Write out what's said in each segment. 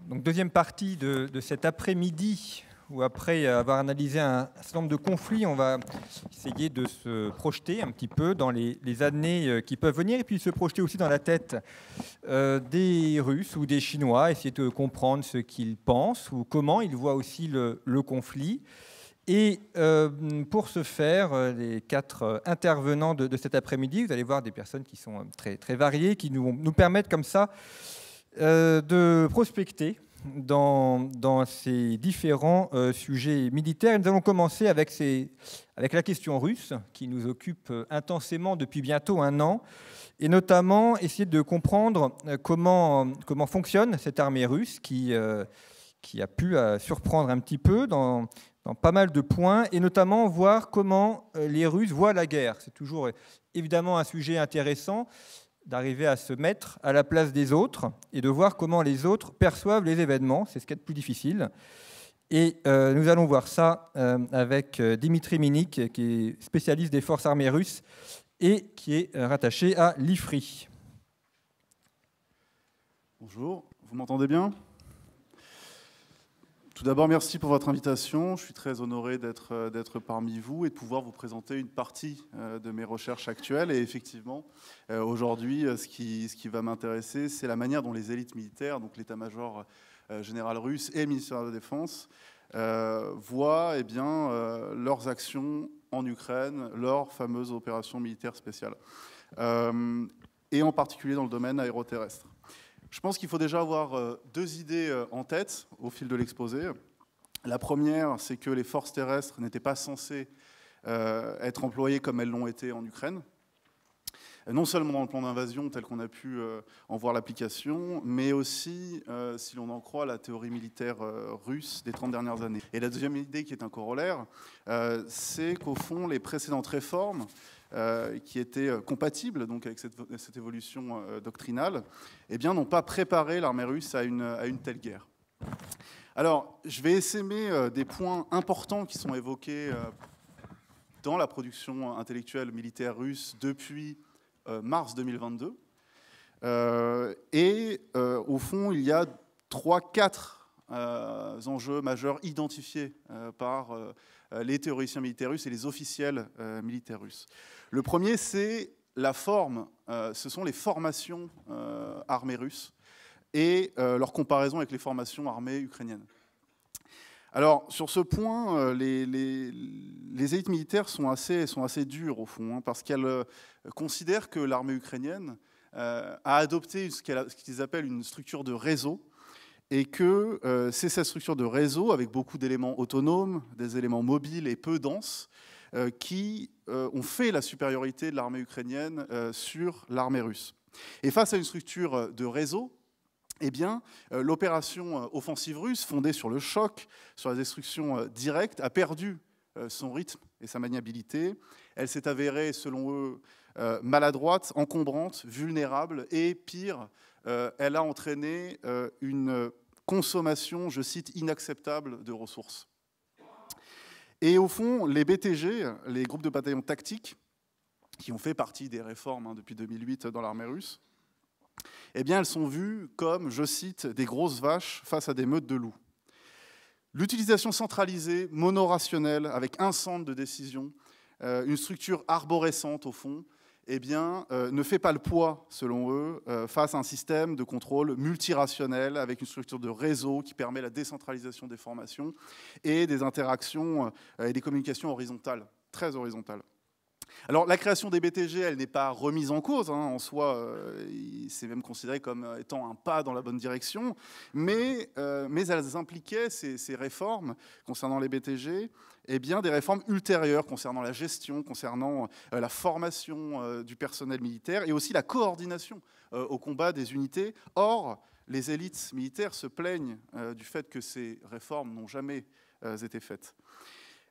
Donc, deuxième partie de cet après-midi, où après avoir analysé un certain nombre de conflits, on va essayer de se projeter un petit peu dans les années qui peuvent venir, et puis se projeter aussi dans la tête des Russes ou des Chinois, essayer de comprendre ce qu'ils pensent ou comment ils voient aussi le conflit. Et pour ce faire, les quatre intervenants de cet après-midi, vous allez voir des personnes qui sont très, très variées, qui nous permettent comme ça de prospecter dans ces différents sujets militaires. Et nous allons commencer avec la question russe, qui nous occupe intensément depuis bientôt un an, et notamment essayer de comprendre comment fonctionne cette armée russe qui a pu surprendre un petit peu dans pas mal de points, et notamment voir comment les Russes voient la guerre. C'est toujours évidemment un sujet intéressant d'arriver à se mettre à la place des autres et de voir comment les autres perçoivent les événements. C'est ce qui est le plus difficile. Et nous allons voir ça avec Dimitri Minik, qui est spécialiste des forces armées russes et qui est rattaché à l'IFRI. Bonjour, vous m'entendez bien ? Tout d'abord, merci pour votre invitation. Je suis très honoré d'être parmi vous et de pouvoir vous présenter une partie de mes recherches actuelles. Et effectivement, aujourd'hui, ce qui va m'intéresser, c'est la manière dont les élites militaires, donc l'état-major général russe et le ministère de la Défense, voient leurs actions en Ukraine, leurs fameuses opérations militaires spéciales, et en particulier dans le domaine aéroterrestre. Je pense qu'il faut déjà avoir deux idées en tête au fil de l'exposé. La première, c'est que les forces terrestres n'étaient pas censées être employées comme elles l'ont été en Ukraine. Non seulement dans le plan d'invasion tel qu'on a pu en voir l'application, mais aussi, si l'on en croit, la théorie militaire russe des 30 dernières années. Et la deuxième idée, qui est un corollaire, c'est qu'au fond, les précédentes réformes qui étaient compatibles donc, avec cette évolution doctrinale, eh bien, n'ont pas préparé l'armée russe à une telle guerre. Alors, je vais essaimer des points importants qui sont évoqués dans la production intellectuelle militaire russe depuis mars 2022. Au fond, il y a 3-4 enjeux majeurs identifiés par les théoriciens militaires russes et les officiels militaires russes. Le premier, c'est la forme, ce sont les formations armées russes et leur comparaison avec les formations armées ukrainiennes. Alors, sur ce point, les élites militaires sont assez dures, au fond, hein, parce qu'elles considèrent que l'armée ukrainienne a adopté ce qu'ils appellent une structure de réseau, et que c'est cette structure de réseau, avec beaucoup d'éléments autonomes, des éléments mobiles et peu denses, qui ont fait la supériorité de l'armée ukrainienne sur l'armée russe. Et face à une structure de réseau, eh bien, l'opération offensive russe, fondée sur le choc, sur la destruction directe, a perdu son rythme et sa maniabilité. Elle s'est avérée, selon eux, maladroite, encombrante, vulnérable et, pire, elle a entraîné une consommation, je cite, inacceptable de ressources. Et au fond, les BTG, les groupes de bataillons tactiques, qui ont fait partie des réformes depuis 2008 dans l'armée russe, eh bien, elles sont vues comme, je cite, des grosses vaches face à des meutes de loups. L'utilisation centralisée, monorationnelle, avec un centre de décision, une structure arborescente au fond, eh bien, ne fait pas le poids, selon eux, face à un système de contrôle multirationnel avec une structure de réseau qui permet la décentralisation des formations et des interactions et des communications horizontales, très horizontales. Alors, la création des BTG, elle n'est pas remise en cause, hein, en soi, c'est même considéré comme étant un pas dans la bonne direction, mais elles impliquaient, ces réformes concernant les BTG, eh bien, des réformes ultérieures concernant la gestion, concernant la formation du personnel militaire et aussi la coordination au combat des unités. Or, les élites militaires se plaignent du fait que ces réformes n'ont jamais été faites.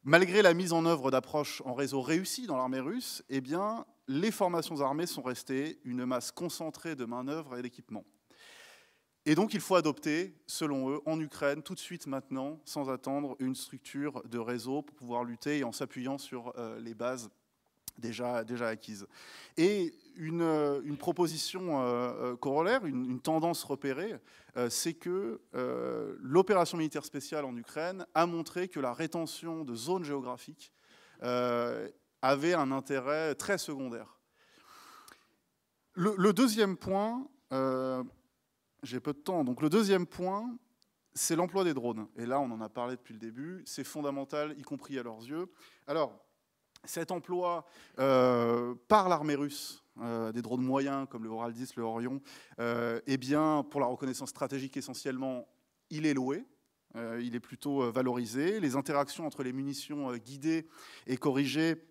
Malgré la mise en œuvre d'approches en réseau réussies dans l'armée russe, eh bien, les formations armées sont restées une masse concentrée de main-d'œuvre et d'équipement. Et donc, il faut adopter, selon eux, en Ukraine, tout de suite maintenant, sans attendre, une structure de réseau pour pouvoir lutter et en s'appuyant sur les bases déjà acquises. Et une proposition corollaire, une tendance repérée, c'est que l'opération militaire spéciale en Ukraine a montré que la rétention de zones géographiques avait un intérêt très secondaire. Le deuxième point, j'ai peu de temps, donc le deuxième point, c'est l'emploi des drones. Et là, on en a parlé depuis le début, c'est fondamental, y compris à leurs yeux. Alors, cet emploi par l'armée russe, des drones moyens comme le Oral 10, le Orion, eh bien, pour la reconnaissance stratégique essentiellement, il est loué. Il est plutôt valorisé. Les interactions entre les munitions guidées et corrigées,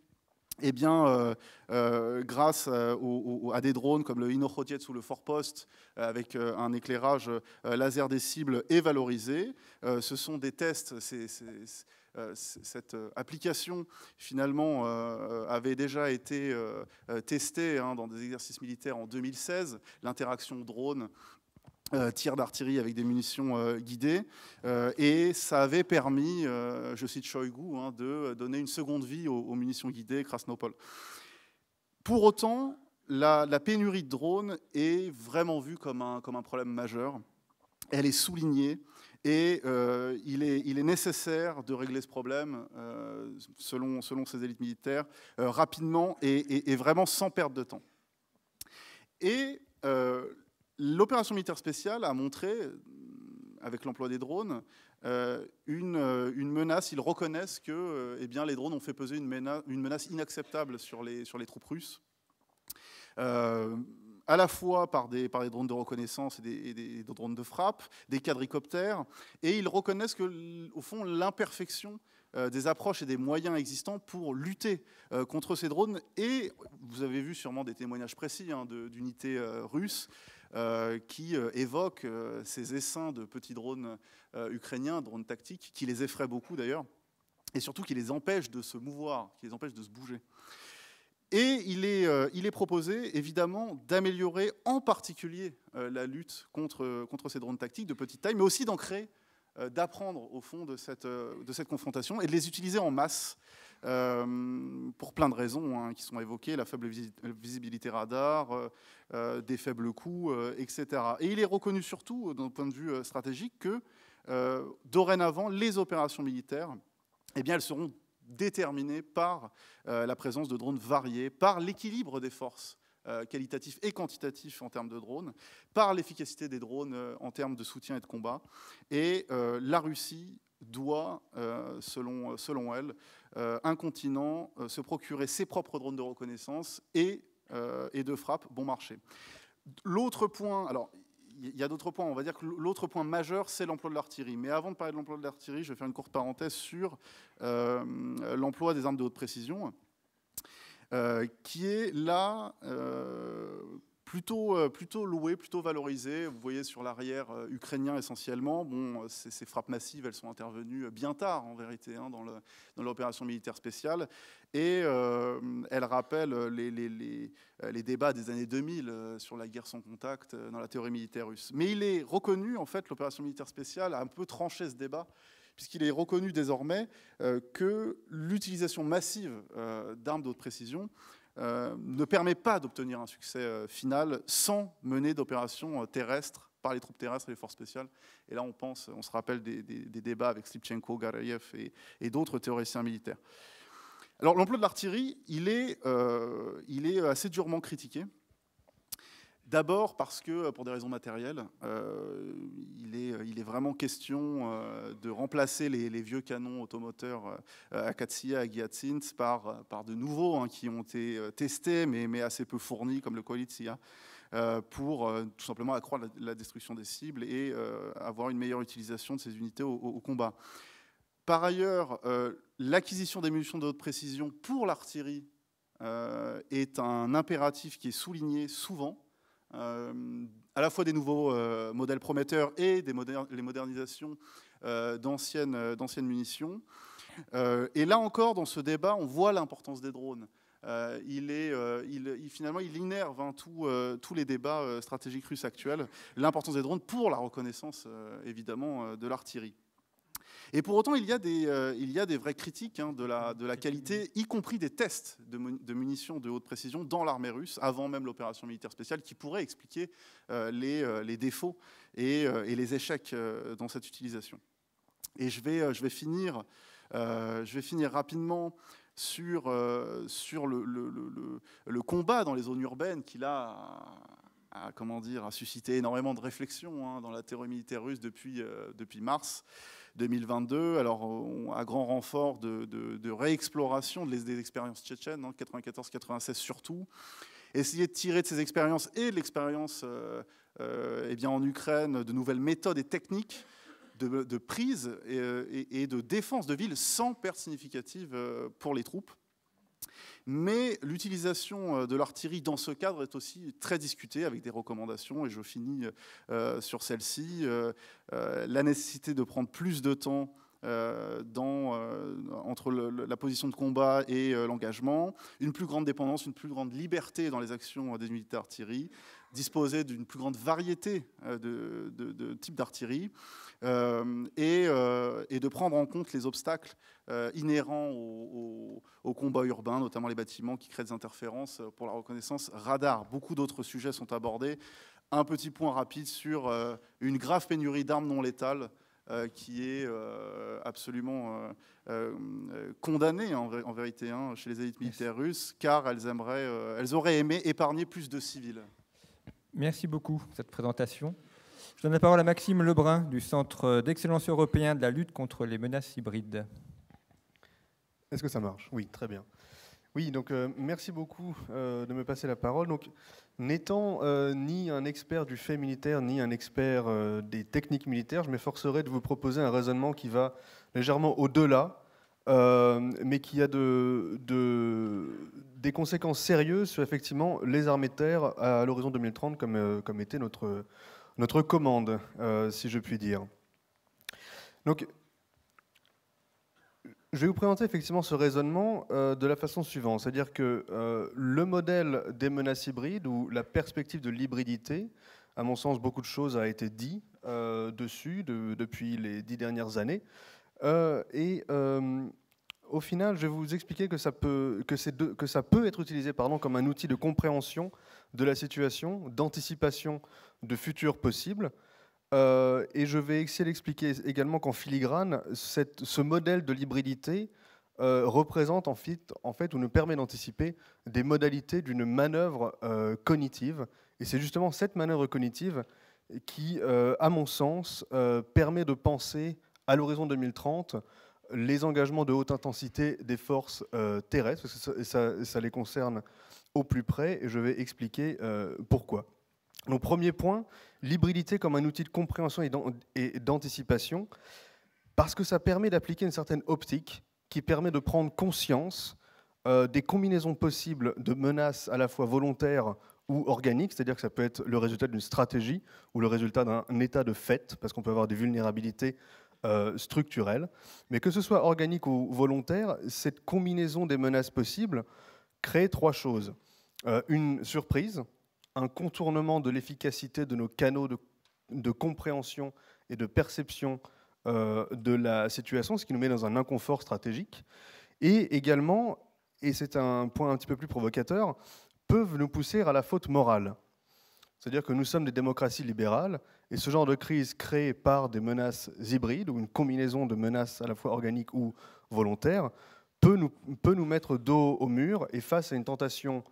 eh bien, grâce à des drones comme le Inochotiets ou le Forpost, avec un éclairage laser des cibles, est valorisé. Ce sont des tests. Cette application, finalement, avait déjà été testée dans des exercices militaires en 2016. L'interaction drone tir d'artillerie avec des munitions guidées, et ça avait permis, je cite Shoigu, de donner une seconde vie aux munitions guidées Krasnopol. Pour autant, la pénurie de drones est vraiment vue comme un problème majeur. Elle est soulignée, et il est nécessaire de régler ce problème, selon ces élites militaires, rapidement et vraiment sans perte de temps. Et l'opération militaire spéciale a montré, avec l'emploi des drones, une menace. Ils reconnaissent que eh bien, les drones ont fait peser une menace inacceptable sur les troupes russes, à la fois par des drones de reconnaissance et des drones de frappe, des quadricoptères, et ils reconnaissent que, au fond, l'imperfection des approches et des moyens existants pour lutter contre ces drones. Et vous avez vu sûrement des témoignages précis d'unités russes qui évoquent ces essaims de petits drones ukrainiens, drones tactiques, qui les effraient beaucoup d'ailleurs, et surtout qui les empêchent de se mouvoir, qui les empêchent de se bouger. Et il est proposé, évidemment, d'améliorer en particulier la lutte contre ces drones tactiques de petite taille, mais aussi d'en créer, d'apprendre au fond de cette confrontation et de les utiliser en masse pour plein de raisons qui sont évoquées, la faible visibilité radar, des faibles coûts, etc. Et il est reconnu surtout, d'un point de vue stratégique, que dorénavant, les opérations militaires, eh bien, elles seront déterminées par la présence de drones variés, par l'équilibre des forces qualitatif et quantitatif en termes de drones, par l'efficacité des drones en termes de soutien et de combat. Et la Russie doit, selon elle, incontinent se procurer ses propres drones de reconnaissance et de frappe bon marché. L'autre point, alors il y a d'autres points, on va dire que l'autre point majeur, c'est l'emploi de l'artillerie. Mais avant de parler de l'emploi de l'artillerie, je vais faire une courte parenthèse sur l'emploi des armes de haute précision, qui est là plutôt loué, plutôt valorisé. Vous voyez sur l'arrière ukrainien essentiellement. Bon, ces frappes massives, elles sont intervenues bien tard en vérité dans l'opération militaire spéciale, et elles rappellent les débats des années 2000 sur la guerre sans contact dans la théorie militaire russe. Mais il est reconnu, en fait, l'opération militaire spéciale a un peu tranché ce débat, puisqu'il est reconnu désormais que l'utilisation massive d'armes de haute précision ne permet pas d'obtenir un succès final sans mener d'opérations terrestres par les troupes terrestres et les forces spéciales. Et là, on se rappelle des débats avec Slipchenko, Garayev et d'autres théoriciens militaires. Alors, l'emploi de l'artillerie, il est assez durement critiqué. D'abord parce que, pour des raisons matérielles, il est vraiment question de remplacer les vieux canons automoteurs Akatsiya et Gyatsins par de nouveaux qui ont été testés, mais assez peu fournis, comme le Koalitsia, pour tout simplement accroître la destruction des cibles et avoir une meilleure utilisation de ces unités au combat. Par ailleurs, l'acquisition des munitions de haute précision pour l'artillerie est un impératif qui est souligné souvent, à la fois des nouveaux modèles prometteurs et les modernisations d'anciennes munitions. Et là encore, dans ce débat, on voit l'importance des drones. Finalement, il innerve tous les débats stratégiques russes actuels, l'importance des drones pour la reconnaissance, évidemment, de l'artillerie. Et pour autant, il y a des vraies critiques de la qualité, y compris des tests de munitions de haute précision dans l'armée russe, avant même l'opération militaire spéciale, qui pourraient expliquer les défauts et les échecs dans cette utilisation. Et je vais finir rapidement sur le combat dans les zones urbaines qui, là, a suscité énormément de réflexions dans la théorie militaire russe depuis mars 2022. Alors, à grand renfort de réexploration des expériences tchétchènes, 94-96 surtout. Essayer de tirer de ces expériences et de l'expérience en Ukraine de nouvelles méthodes et techniques de prise et de défense de villes sans perte significative pour les troupes. Mais l'utilisation de l'artillerie dans ce cadre est aussi très discutée, avec des recommandations, et je finis sur celle-ci. La nécessité de prendre plus de temps entre la position de combat et l'engagement, une plus grande dépendance, une plus grande liberté dans les actions des unités d'artillerie, disposer d'une plus grande variété de types d'artillerie, et de prendre en compte les obstacles inhérents au combat urbain, notamment les bâtiments qui créent des interférences pour la reconnaissance radar. Beaucoup d'autres sujets sont abordés. Un petit point rapide sur une grave pénurie d'armes non létales qui est absolument condamnée en vérité chez les élites militaires russes, car elles auraient aimé épargner plus de civils. Merci beaucoup pour cette présentation. Je donne la parole à Maxime Lebrun du Centre d'excellence européen de la lutte contre les menaces hybrides. Est-ce que ça marche? Oui, très bien. Oui, donc merci beaucoup de me passer la parole. Donc, n'étant ni un expert du fait militaire, ni un expert des techniques militaires, je m'efforcerai de vous proposer un raisonnement qui va légèrement au-delà, mais qui a des conséquences sérieuses sur effectivement les armées de terre à l'horizon 2030, comme était notre commande, si je puis dire. Donc, je vais vous présenter effectivement ce raisonnement de la façon suivante, c'est-à-dire que le modèle des menaces hybrides ou la perspective de l'hybridité, à mon sens, beaucoup de choses a été dit dessus depuis les 10 dernières années. Au final, je vais vous expliquer que ça peut être utilisé comme un outil de compréhension de la situation, d'anticipation de futurs possibles. Et je vais essayer d'expliquer également qu'en filigrane, ce modèle de l'hybridité représente en fait ou nous permet d'anticiper des modalités d'une manœuvre cognitive. Et c'est justement cette manœuvre cognitive qui, à mon sens, permet de penser à l'horizon 2030 les engagements de haute intensité des forces terrestres, parce que ça les concerne au plus près, et je vais expliquer pourquoi. Donc, premier point, l'hybridité comme un outil de compréhension et d'anticipation, parce que ça permet d'appliquer une certaine optique qui permet de prendre conscience des combinaisons possibles de menaces à la fois volontaires ou organiques, c'est-à-dire que ça peut être le résultat d'une stratégie ou le résultat d'un état de fait, parce qu'on peut avoir des vulnérabilités structurelles. Mais que ce soit organique ou volontaire, cette combinaison des menaces possibles crée trois choses. Une surprise, un contournement de l'efficacité de nos canaux de compréhension et de perception de la situation, ce qui nous met dans un inconfort stratégique, et également, et c'est un point un petit peu plus provocateur, peuvent nous pousser à la faute morale. C'est-à-dire que nous sommes des démocraties libérales, et ce genre de crise créée par des menaces hybrides, ou une combinaison de menaces à la fois organiques ou volontaires, peut nous mettre dos au mur, et face à une tentation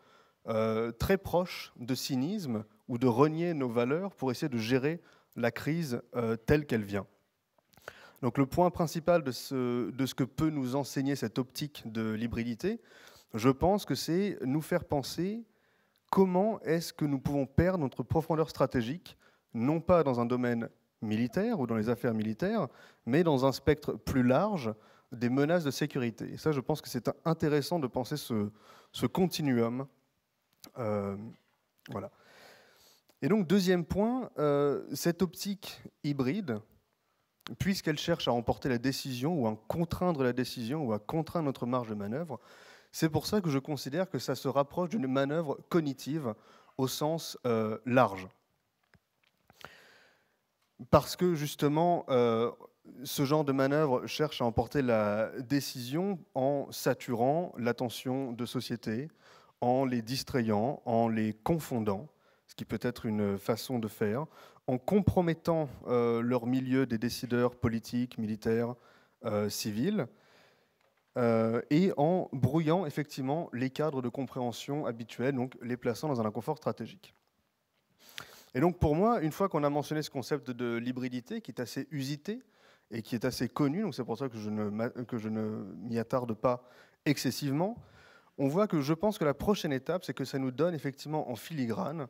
très proche de cynisme ou de renier nos valeurs pour essayer de gérer la crise telle qu'elle vient. Donc le point principal de ce que peut nous enseigner cette optique de l'hybridité, je pense que c'est nous faire penser comment est-ce que nous pouvons perdre notre profondeur stratégique, non pas dans un domaine militaire ou dans les affaires militaires, mais dans un spectre plus large des menaces de sécurité. Et ça, je pense que c'est intéressant de penser ce continuum. Voilà. Et donc, deuxième point, cette optique hybride, puisqu'elle cherche à emporter la décision ou à contraindre la décision ou à contraindre notre marge de manœuvre, c'est pour ça que je considère que ça se rapproche d'une manœuvre cognitive au sens large. Parce que justement, ce genre de manœuvre cherche à emporter la décision en saturant l'attention de société, en les distrayant, en les confondant, ce qui peut être une façon de faire, en compromettant leur milieu des décideurs politiques, militaires, civils, et en brouillant effectivement les cadres de compréhension habituels, donc les plaçant dans un inconfort stratégique. Et donc pour moi, une fois qu'on a mentionné ce concept de l'hybridité, qui est assez usité et qui est assez connu, donc c'est pour ça que je ne m'y attarde pas excessivement, on voit que je pense que la prochaine étape, c'est que ça nous donne effectivement en filigrane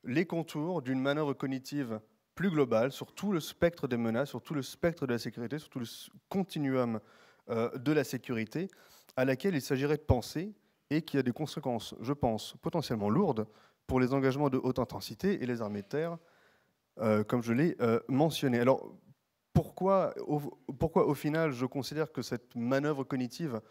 les contours d'une manœuvre cognitive plus globale sur tout le spectre des menaces, sur tout le spectre de la sécurité, sur tout le continuum de la sécurité, à laquelle il s'agirait de penser et qui a des conséquences, je pense, potentiellement lourdes pour les engagements de haute intensité et les armées de terre, comme je l'ai mentionné. Alors, pourquoi au final je considère que cette manœuvre cognitive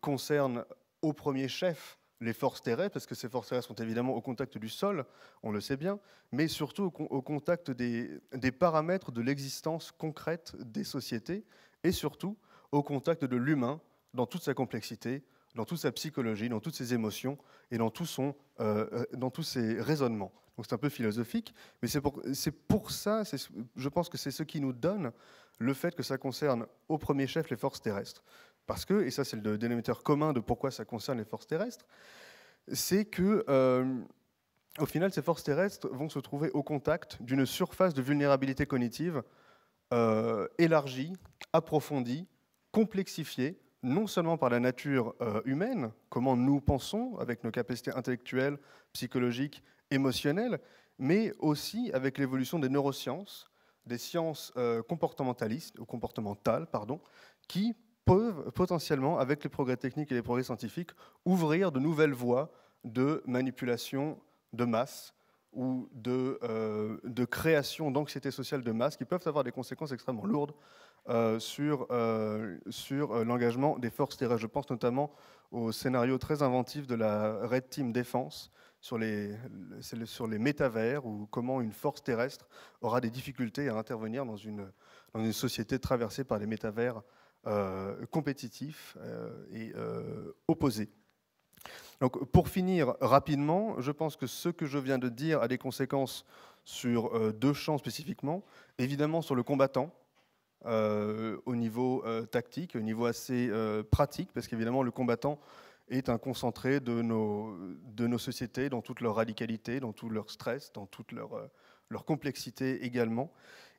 concerne au premier chef les forces terrestres, parce que ces forces terrestres sont évidemment au contact du sol, on le sait bien, mais surtout au contact des paramètres de l'existence concrète des sociétés, et surtout au contact de l'humain dans toute sa complexité, dans toute sa psychologie, dans toutes ses émotions et dans tous ses raisonnements. Donc c'est un peu philosophique, mais c'est pour ça, je pense que c'est ce qui nous donne le fait que ça concerne au premier chef les forces terrestres. Parce que, et ça c'est le dénominateur commun de pourquoi ça concerne les forces terrestres, c'est que au final ces forces terrestres vont se trouver au contact d'une surface de vulnérabilité cognitive élargie, approfondie, complexifiée, non seulement par la nature humaine, comment nous pensons avec nos capacités intellectuelles, psychologiques, émotionnelles, mais aussi avec l'évolution des neurosciences, des sciences comportementalistes, ou comportementales, pardon, qui peuvent potentiellement, avec les progrès techniques et les progrès scientifiques, ouvrir de nouvelles voies de manipulation de masse ou de création d'anxiété sociale de masse qui peuvent avoir des conséquences extrêmement lourdes sur l'engagement des forces terrestres. Je pense notamment au scénario très inventif de la Red Team Défense sur les métavers, ou comment une force terrestre aura des difficultés à intervenir dans une société traversée par les métavers compétitifs et opposés. Donc, pour finir rapidement, je pense que ce que je viens de dire a des conséquences sur deux champs spécifiquement. Évidemment sur le combattant, au niveau tactique, au niveau assez pratique, parce qu'évidemment le combattant est un concentré de nos sociétés dans toute leur radicalité, dans tout leur stress, dans toute leur complexité également.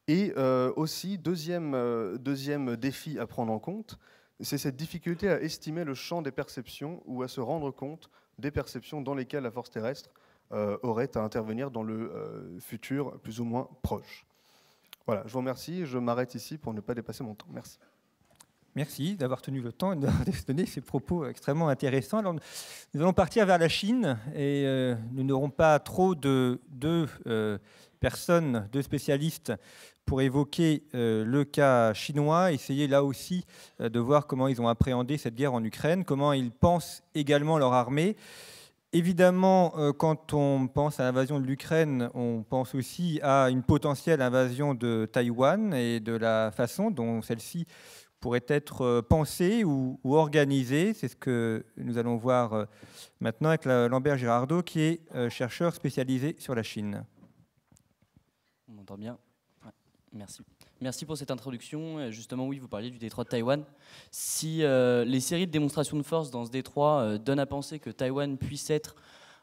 Et aussi, deuxième défi à prendre en compte, c'est cette difficulté à estimer le champ des perceptions ou à se rendre compte des perceptions dans lesquelles la force terrestre aurait à intervenir dans le futur plus ou moins proche. Voilà, je vous remercie. Je m'arrête ici pour ne pas dépasser mon temps. Merci. Merci d'avoir tenu le temps et de donner ces propos extrêmement intéressants. Alors, nous allons partir vers la Chine et nous n'aurons pas trop de personnes, de spécialistes pour évoquer le cas chinois, essayer là aussi de voir comment ils ont appréhendé cette guerre en Ukraine, comment ils pensent également leur armée. Évidemment, quand on pense à l'invasion de l'Ukraine, on pense aussi à une potentielle invasion de Taïwan et de la façon dont celle-ci pourrait être pensée ou organisée. C'est ce que nous allons voir maintenant avec Lambert Girardot, qui est chercheur spécialisé sur la Chine. On m'entend bien ? Ouais, merci. Merci pour cette introduction. Justement, oui, vous parliez du détroit de Taïwan. Si les séries de démonstrations de force dans ce détroit donnent à penser que Taïwan puisse être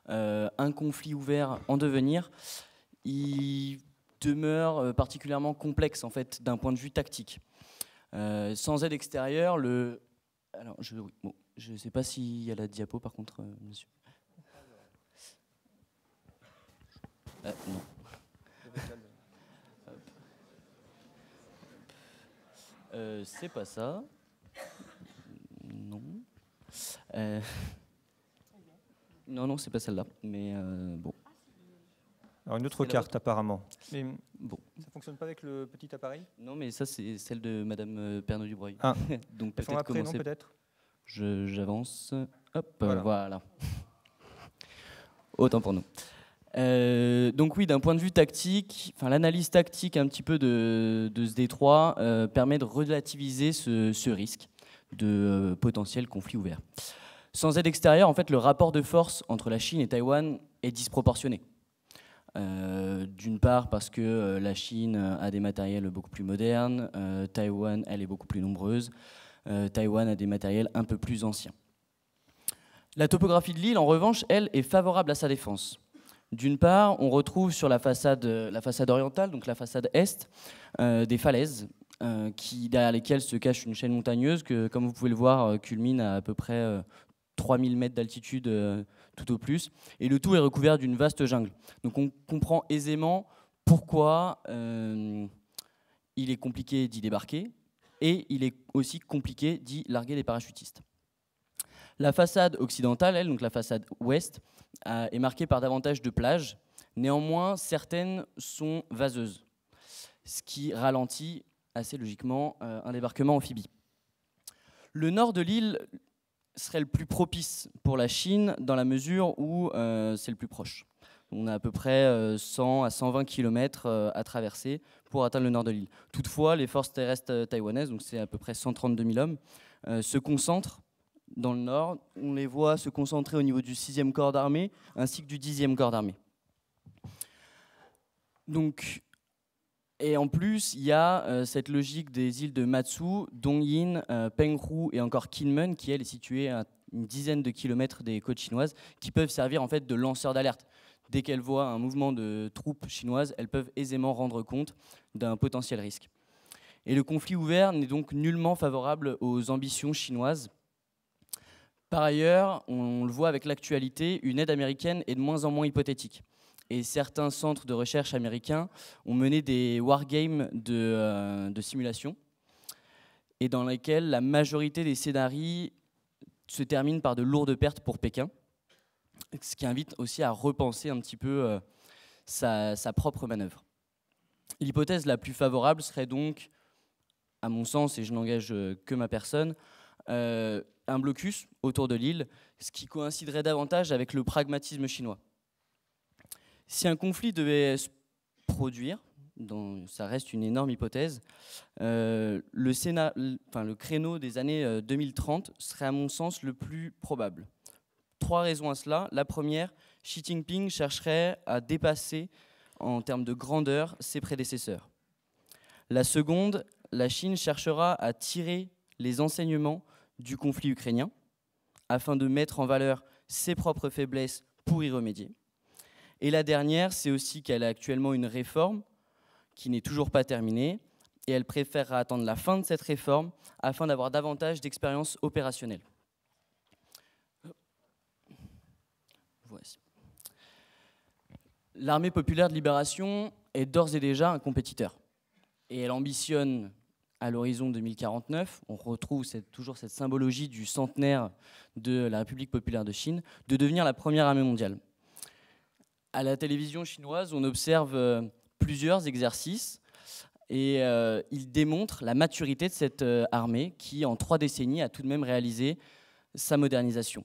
un conflit ouvert en devenir, il demeure particulièrement complexe en fait, d'un point de vue tactique. Sans aide extérieure, alors, je ne sais pas s'il y a la diapo par contre, monsieur. Non. C'est pas ça. Non. Non, c'est pas celle-là. Mais bon. Alors une autre carte apparemment. Mais bon. Ça fonctionne pas avec le petit appareil ? Non, mais ça c'est celle de Madame Pernod-Dubreuil. Ah. Donc peut-être après, commencer... non, peut-être. J'avance. Hop, voilà. Autant pour nous. Donc oui, d'un point de vue tactique, l'analyse tactique un petit peu de ce détroit permet de relativiser ce risque de potentiel conflit ouvert. Sans aide extérieure, en fait, le rapport de force entre la Chine et Taïwan est disproportionné. D'une part parce que la Chine a des matériels beaucoup plus modernes, Taïwan, elle est beaucoup plus nombreuse, Taïwan a des matériels un peu plus anciens. La topographie de l'île, en revanche, elle, est favorable à sa défense. D'une part, on retrouve sur la façade orientale, donc la façade est, des falaises derrière lesquelles se cache une chaîne montagneuse que, comme vous pouvez le voir, culmine à peu près 3000 mètres d'altitude tout au plus. Et le tout est recouvert d'une vaste jungle. Donc on comprend aisément pourquoi il est compliqué d'y débarquer et il est aussi compliqué d'y larguer des parachutistes. La façade occidentale, elle, donc la façade ouest, est marquée par davantage de plages. Néanmoins, certaines sont vaseuses, ce qui ralentit assez logiquement un débarquement amphibie. Le nord de l'île serait le plus propice pour la Chine dans la mesure où c'est le plus proche. On a à peu près 100 à 120 km à traverser pour atteindre le nord de l'île. Toutefois, les forces terrestres taïwanaises, donc c'est à peu près 132 000 hommes, se concentrent dans le nord. On les voit se concentrer au niveau du 6e corps d'armée ainsi que du 10e corps d'armée. Donc, et en plus, il y a cette logique des îles de Matsu, Dongyin, Penghu et encore Kinmen, qui elle est située à une dizaine de kilomètres des côtes chinoises, qui peuvent servir en fait de lanceurs d'alerte. Dès qu'elles voient un mouvement de troupes chinoises, elles peuvent aisément rendre compte d'un potentiel risque. Et le conflit ouvert n'est donc nullement favorable aux ambitions chinoises. Par ailleurs, on le voit avec l'actualité, une aide américaine est de moins en moins hypothétique. Et certains centres de recherche américains ont mené des wargames de simulation, et dans lesquels la majorité des scénarios se terminent par de lourdes pertes pour Pékin, ce qui invite aussi à repenser un petit peu sa propre manœuvre. L'hypothèse la plus favorable serait donc, à mon sens, et je n'engage que ma personne, un blocus autour de l'île, ce qui coïnciderait davantage avec le pragmatisme chinois. Si un conflit devait se produire, ça reste une énorme hypothèse, le créneau des années 2030 serait à mon sens le plus probable. 3 raisons à cela. La première, Xi Jinping chercherait à dépasser en termes de grandeur ses prédécesseurs. La seconde, la Chine cherchera à tirer les enseignements du conflit ukrainien afin de mettre en valeur ses propres faiblesses pour y remédier. Et la dernière, c'est aussi qu'elle a actuellement une réforme qui n'est toujours pas terminée et elle préférera attendre la fin de cette réforme afin d'avoir davantage d'expérience opérationnelle. Voici. L'armée populaire de libération est d'ores et déjà un compétiteur et elle ambitionne à l'horizon 2049, on retrouve toujours cette symbologie du centenaire de la République populaire de Chine, de devenir la première armée mondiale. À la télévision chinoise, on observe plusieurs exercices et ils démontrent la maturité de cette armée qui, en 3 décennies, a tout de même réalisé sa modernisation.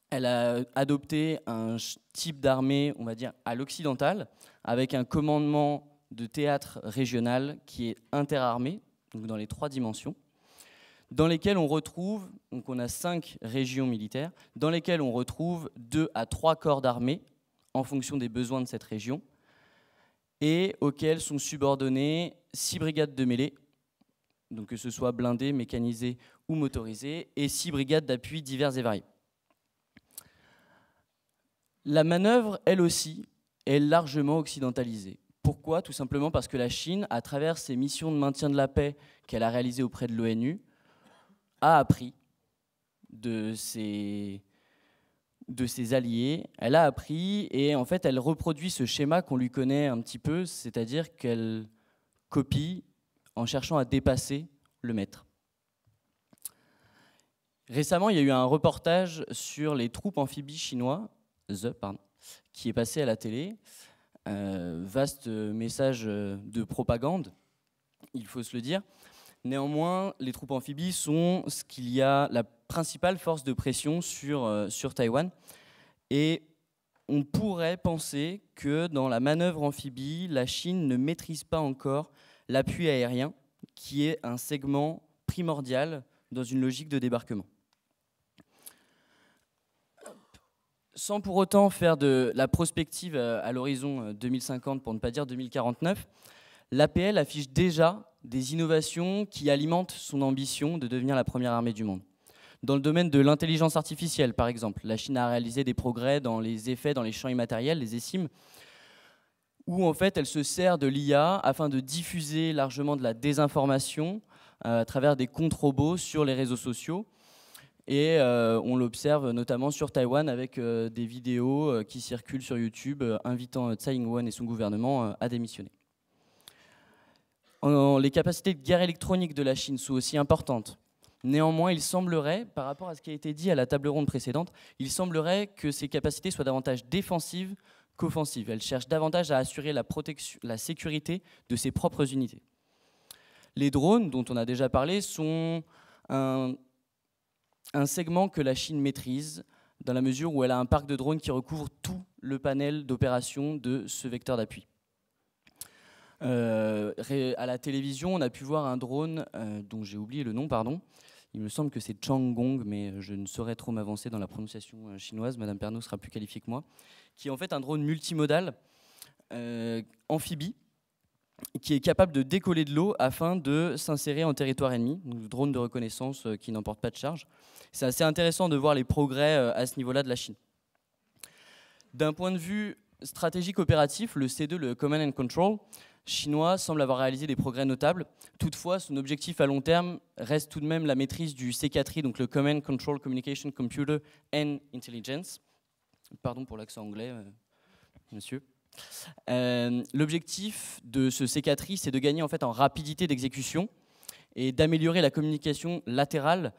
Elle a adopté un type d'armée, on va dire, à l'occidental, avec un commandement de théâtre régional qui est interarmé, donc dans les 3 dimensions, dans lesquelles on retrouve, donc on a 5 régions militaires, dans lesquelles on retrouve 2 à 3 corps d'armée en fonction des besoins de cette région, et auxquels sont subordonnées 6 brigades de mêlée, donc que ce soit blindées, mécanisées ou motorisées, et 6 brigades d'appui divers et variés. La manœuvre, elle aussi, est largement occidentalisée. Pourquoi ? Tout simplement parce que la Chine, à travers ses missions de maintien de la paix qu'elle a réalisées auprès de l'ONU, a appris de ses alliés, elle a appris et en fait elle reproduit ce schéma qu'on lui connaît un petit peu, c'est-à-dire qu'elle copie en cherchant à dépasser le maître. Récemment, il y a eu un reportage sur les troupes amphibies chinoises, qui est passé à la télé. Vaste message de propagande, il faut se le dire. Néanmoins, les troupes amphibies sont ce qu'il y a la principale force de pression sur Taïwan. Et on pourrait penser que dans la manœuvre amphibie, la Chine ne maîtrise pas encore l'appui aérien, qui est un segment primordial dans une logique de débarquement. Sans pour autant faire de la prospective à l'horizon 2050, pour ne pas dire 2049, l'APL affiche déjà des innovations qui alimentent son ambition de devenir la première armée du monde. Dans le domaine de l'intelligence artificielle, par exemple, la Chine a réalisé des progrès dans les effets dans les champs immatériels, les ESIM, où en fait elle se sert de l'IA afin de diffuser largement de la désinformation à travers des comptes robots sur les réseaux sociaux. Et on l'observe notamment sur Taïwan avec des vidéos qui circulent sur YouTube invitant Tsai Ing-wen et son gouvernement à démissionner. Les capacités de guerre électronique de la Chine sont aussi importantes. Néanmoins, il semblerait, par rapport à ce qui a été dit à la table ronde précédente, il semblerait que ces capacités soient davantage défensives qu'offensives. Elle cherche davantage à assurer la sécurité de ses propres unités. Les drones, dont on a déjà parlé, sont un segment que la Chine maîtrise, dans la mesure où elle a un parc de drones qui recouvre tout le panel d'opération de ce vecteur d'appui. À la télévision, on a pu voir un drone dont j'ai oublié le nom, pardon. Il me semble que c'est Changong, mais je ne saurais trop m'avancer dans la prononciation chinoise. Madame Pernaut sera plus qualifiée que moi. Qui est en fait un drone multimodal, amphibie, qui est capable de décoller de l'eau afin de s'insérer en territoire ennemi. Donc, drone de reconnaissance qui n'emporte pas de charge. C'est assez intéressant de voir les progrès à ce niveau-là de la Chine. D'un point de vue stratégique opératif, le C2, le Command and Control chinois, semble avoir réalisé des progrès notables. Toutefois, son objectif à long terme reste tout de même la maîtrise du C4I, donc le Command Control Communication Computer and Intelligence. Pardon pour l'accent anglais, monsieur. L'objectif de ce C4I, c'est de gagner en fait en rapidité d'exécution et d'améliorer la communication latérale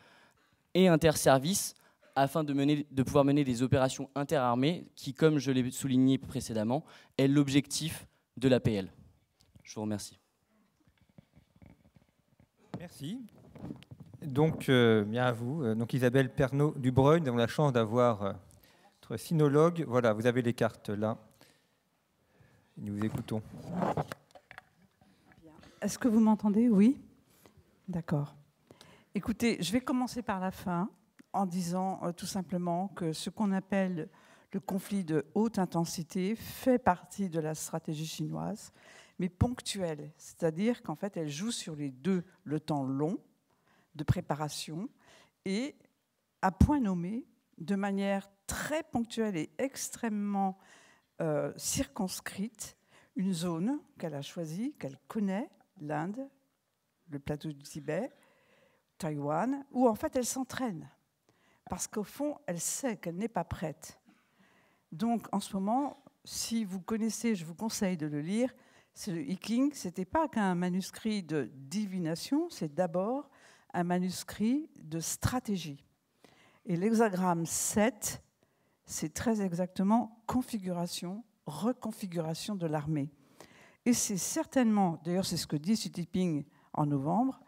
et interservices afin de pouvoir mener des opérations interarmées qui, comme je l'ai souligné précédemment, est l'objectif de l'APL. Je vous remercie. Merci. Donc, bien à vous. Donc, Isabelle Pernaut-Dubreuil, nous avons la chance d'avoir notre sinologue. Voilà, vous avez les cartes là. Nous vous écoutons. Est-ce que vous m'entendez? Oui. D'accord. Écoutez, je vais commencer par la fin en disant tout simplement que ce qu'on appelle le conflit de haute intensité fait partie de la stratégie chinoise, mais ponctuelle. C'est-à-dire qu'en fait, elle joue sur les deux, le temps long de préparation et à point nommé, de manière très ponctuelle et extrêmement circonscrite, une zone qu'elle a choisie, qu'elle connaît, l'Inde, le plateau du Tibet, Taïwan, où en fait elle s'entraîne. Parce qu'au fond, elle sait qu'elle n'est pas prête. Donc en ce moment, si vous connaissez, je vous conseille de le lire, c'est le I Ching, ce n'était pas qu'un manuscrit de divination, c'est d'abord un manuscrit de stratégie. Et l'hexagramme 7, c'est très exactement configuration, reconfiguration de l'armée. Et c'est certainement, d'ailleurs c'est ce que dit Xi Jinping en novembre,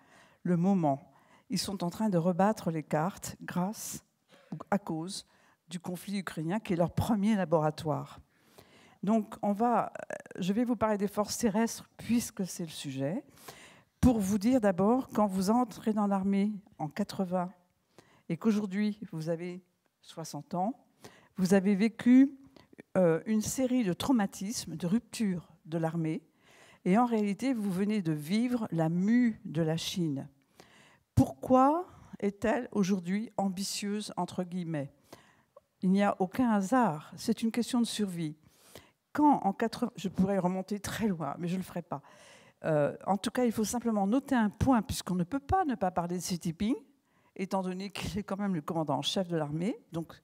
le moment. Ils sont en train de rebattre les cartes grâce ou à cause du conflit ukrainien qui est leur premier laboratoire. Donc je vais vous parler des forces terrestres puisque c'est le sujet, pour vous dire d'abord, quand vous entrez dans l'armée en 80 et qu'aujourd'hui vous avez 60 ans, vous avez vécu une série de traumatismes, de ruptures de l'armée, et en réalité, vous venez de vivre la mue de la Chine. Pourquoi est-elle aujourd'hui ambitieuse, entre guillemets? Il n'y a aucun hasard, c'est une question de survie. Quand en 80, je pourrais remonter très loin, mais je ne le ferai pas. En tout cas, il faut simplement noter un point, puisqu'on ne peut pas ne pas parler de Xi Jinping, étant donné qu'il est quand même le commandant en chef de l'armée, donc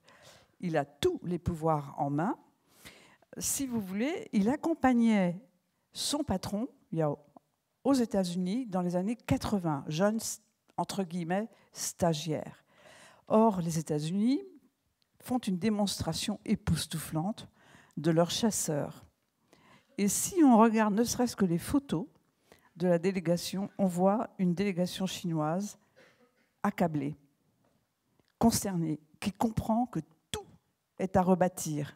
il a tous les pouvoirs en main. Si vous voulez, il accompagnait son patron aux États-Unis dans les années 80, jeune, entre guillemets, stagiaire. Or, les États-Unis font une démonstration époustouflante de leurs chasseurs. Et si on regarde ne serait-ce que les photos de la délégation, on voit une délégation chinoise accablée, consternée, qui comprend que tout est à rebâtir.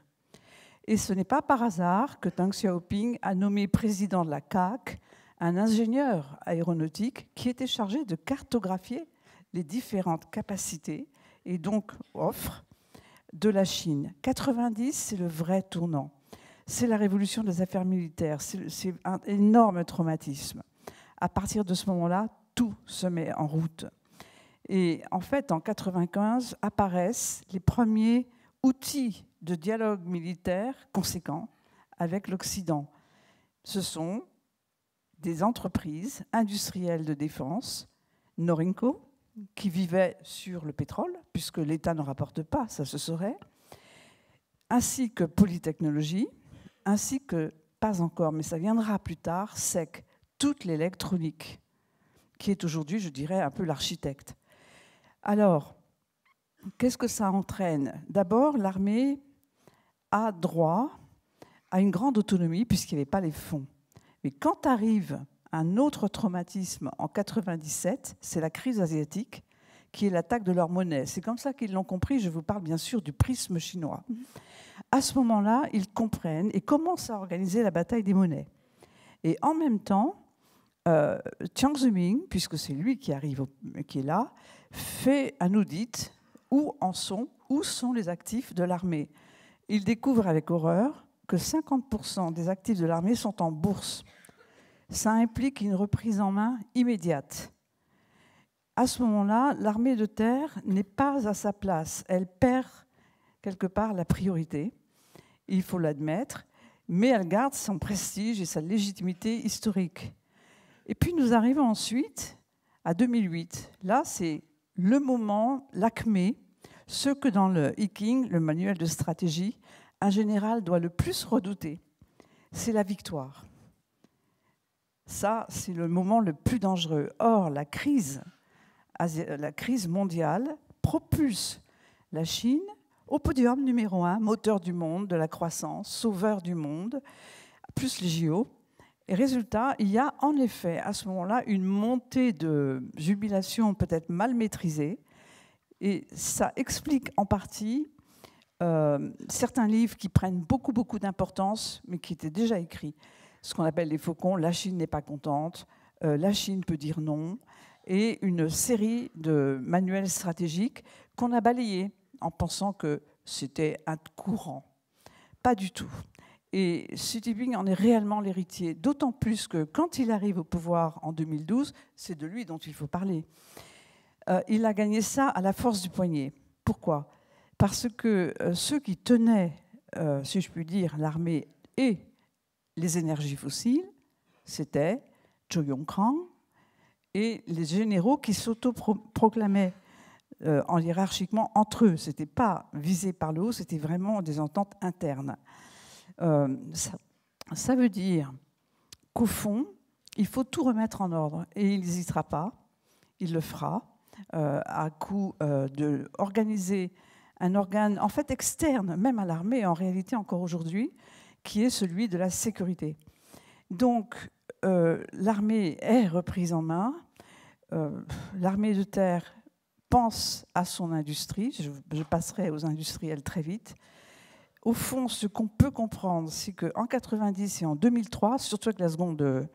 Et ce n'est pas par hasard que Deng Xiaoping a nommé président de la CAC un ingénieur aéronautique qui était chargé de cartographier les différentes capacités et donc offres de la Chine. 90, c'est le vrai tournant. C'est la révolution des affaires militaires. C'est un énorme traumatisme. À partir de ce moment-là, tout se met en route. Et en fait, en 95, apparaissent les premiers outils de dialogue militaire conséquents avec l'Occident. Ce sont des entreprises industrielles de défense, Norinco, qui vivaient sur le pétrole, puisque l'État ne rapporte pas, ça se saurait, ainsi que Polytechnologie, ainsi que, pas encore, mais ça viendra plus tard, SEC, toute l'électronique, qui est aujourd'hui, je dirais, un peu l'architecte. Alors, qu'est-ce que ça entraîne? D'abord, l'armée a droit à une grande autonomie, puisqu'il n'y avait pas les fonds. Mais quand arrive un autre traumatisme en 97, c'est la crise asiatique, qui est l'attaque de leur monnaie. C'est comme ça qu'ils l'ont compris. Je vous parle bien sûr du prisme chinois. À ce moment-là, ils comprennent et commencent à organiser la bataille des monnaies. Et en même temps, Jiang Zemin, puisque c'est lui qui arrive, qui est là, fait un audit où sont les actifs de l'armée. Il découvre avec horreur que 50% des actifs de l'armée sont en bourse. Ça implique une reprise en main immédiate. À ce moment-là, l'armée de terre n'est pas à sa place. Elle perd quelque part la priorité, il faut l'admettre, mais elle garde son prestige et sa légitimité historique. Et puis nous arrivons ensuite à 2008. Là, c'est le moment, l'acmé, ce que dans le Iking, le manuel de stratégie, un général doit le plus redouter. C'est la victoire. Ça, c'est le moment le plus dangereux. Or, la crise mondiale propulse la Chine au podium numéro 1, moteur du monde, de la croissance, sauveur du monde, plus les JO. Et résultat, il y a en effet à ce moment-là une montée de jubilation peut-être mal maîtrisée. Et ça explique en partie certains livres qui prennent beaucoup d'importance, mais qui étaient déjà écrits. Ce qu'on appelle les faucons, la Chine n'est pas contente, la Chine peut dire non, et une série de manuels stratégiques qu'on a balayés en pensant que c'était un courant. Pas du tout. Et Xi Jinping en est réellement l'héritier, d'autant plus que quand il arrive au pouvoir en 2012, c'est de lui dont il faut parler. Il a gagné ça à la force du poignet. Pourquoi? Parce que ceux qui tenaient, si je puis dire, l'armée et les énergies fossiles, c'était Zhou Yongkrang et les généraux qui s'autoproclamaient hiérarchiquement entre eux. Ce n'était pas visé par le haut, c'était vraiment des ententes internes. Ça veut dire qu'au fond, il faut tout remettre en ordre. Et il n'hésitera pas, il le fera, à coup d'organiser un organe, en fait externe, même à l'armée, en réalité encore aujourd'hui, qui est celui de la sécurité. Donc, l'armée est reprise en main. L'armée de terre pense à son industrie. Je passerai aux industriels très vite. Au fond, ce qu'on peut comprendre, c'est qu'en 90 et en 2003, surtout avec la seconde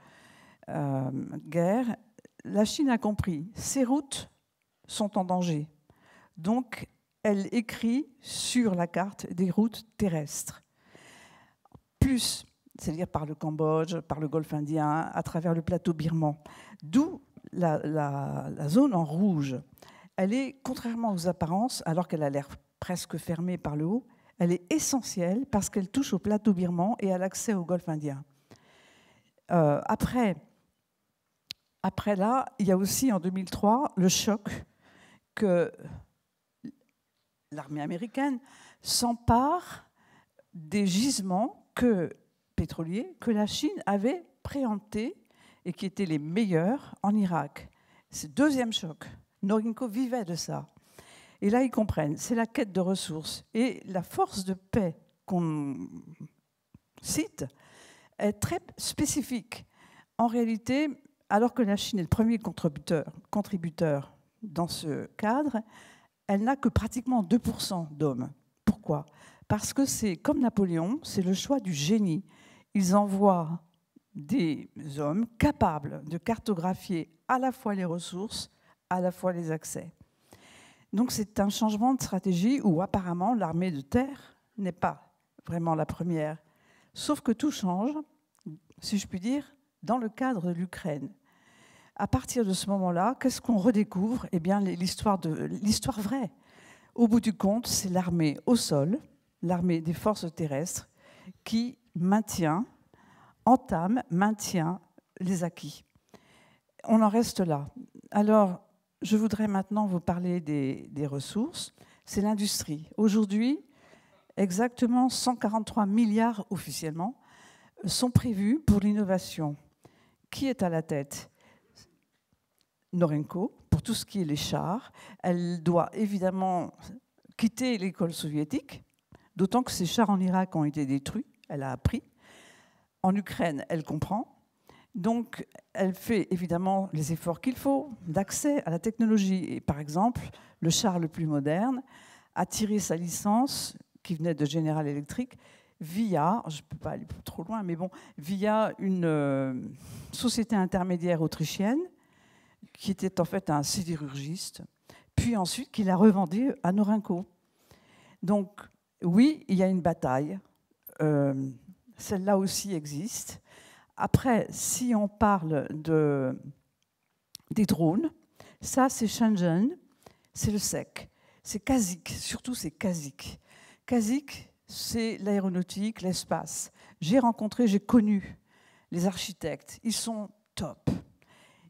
guerre, la Chine a compris que ses routes sont en danger. Donc, elle écrit sur la carte des routes terrestres. Plus, c'est-à-dire par le Cambodge, par le Golfe Indien, à travers le plateau birman. D'où la zone en rouge. Elle est, contrairement aux apparences, alors qu'elle a l'air presque fermée par le haut, elle est essentielle parce qu'elle touche au plateau birman et à l'accès au Golfe Indien. Après là, il y a aussi en 2003 le choc que l'armée américaine s'empare des gisements pétroliers que la Chine avait préemptés et qui étaient les meilleurs en Irak. C'est le deuxième choc. Norinco vivait de ça. Et là, ils comprennent, c'est la quête de ressources. Et la force de paix qu'on cite est très spécifique. En réalité, alors que la Chine est le premier contributeur dans ce cadre, elle n'a que pratiquement 2% d'hommes. Pourquoi? Parce que c'est comme Napoléon, c'est le choix du génie. Ils envoient des hommes capables de cartographier à la fois les ressources, à la fois les accès. Donc c'est un changement de stratégie où apparemment l'armée de terre n'est pas vraiment la première. Sauf que tout change, si je puis dire, dans le cadre de l'Ukraine. À partir de ce moment-là, qu'est-ce qu'on redécouvre? Eh bien, l'histoire vraie. Au bout du compte, c'est l'armée au sol, l'armée des forces terrestres, qui maintient les acquis. On en reste là. Alors, je voudrais maintenant vous parler des ressources. C'est l'industrie. Aujourd'hui, exactement 143 milliards officiellement sont prévus pour l'innovation. Qui est à la tête? Norenco, pour tout ce qui est les chars. Elle doit évidemment quitter l'école soviétique, d'autant que ces chars en Irak ont été détruits. Elle a appris. En Ukraine, elle comprend. Donc, elle fait évidemment les efforts qu'il faut d'accès à la technologie. Et par exemple, le char le plus moderne a tiré sa licence, qui venait de General Electric, via, je ne peux pas aller trop loin, mais bon, via une société intermédiaire autrichienne, qui était en fait un sidérurgiste, puis ensuite qu'il a revendu à Norenco. Donc, oui, il y a une bataille. Celle-là aussi existe. Après, si on parle des drones, ça, c'est Shenzhen, c'est le SEC. C'est Kasich, surtout c'est Kasich. Kasich, c'est l'aéronautique, l'espace. J'ai connu les architectes. Ils sont top.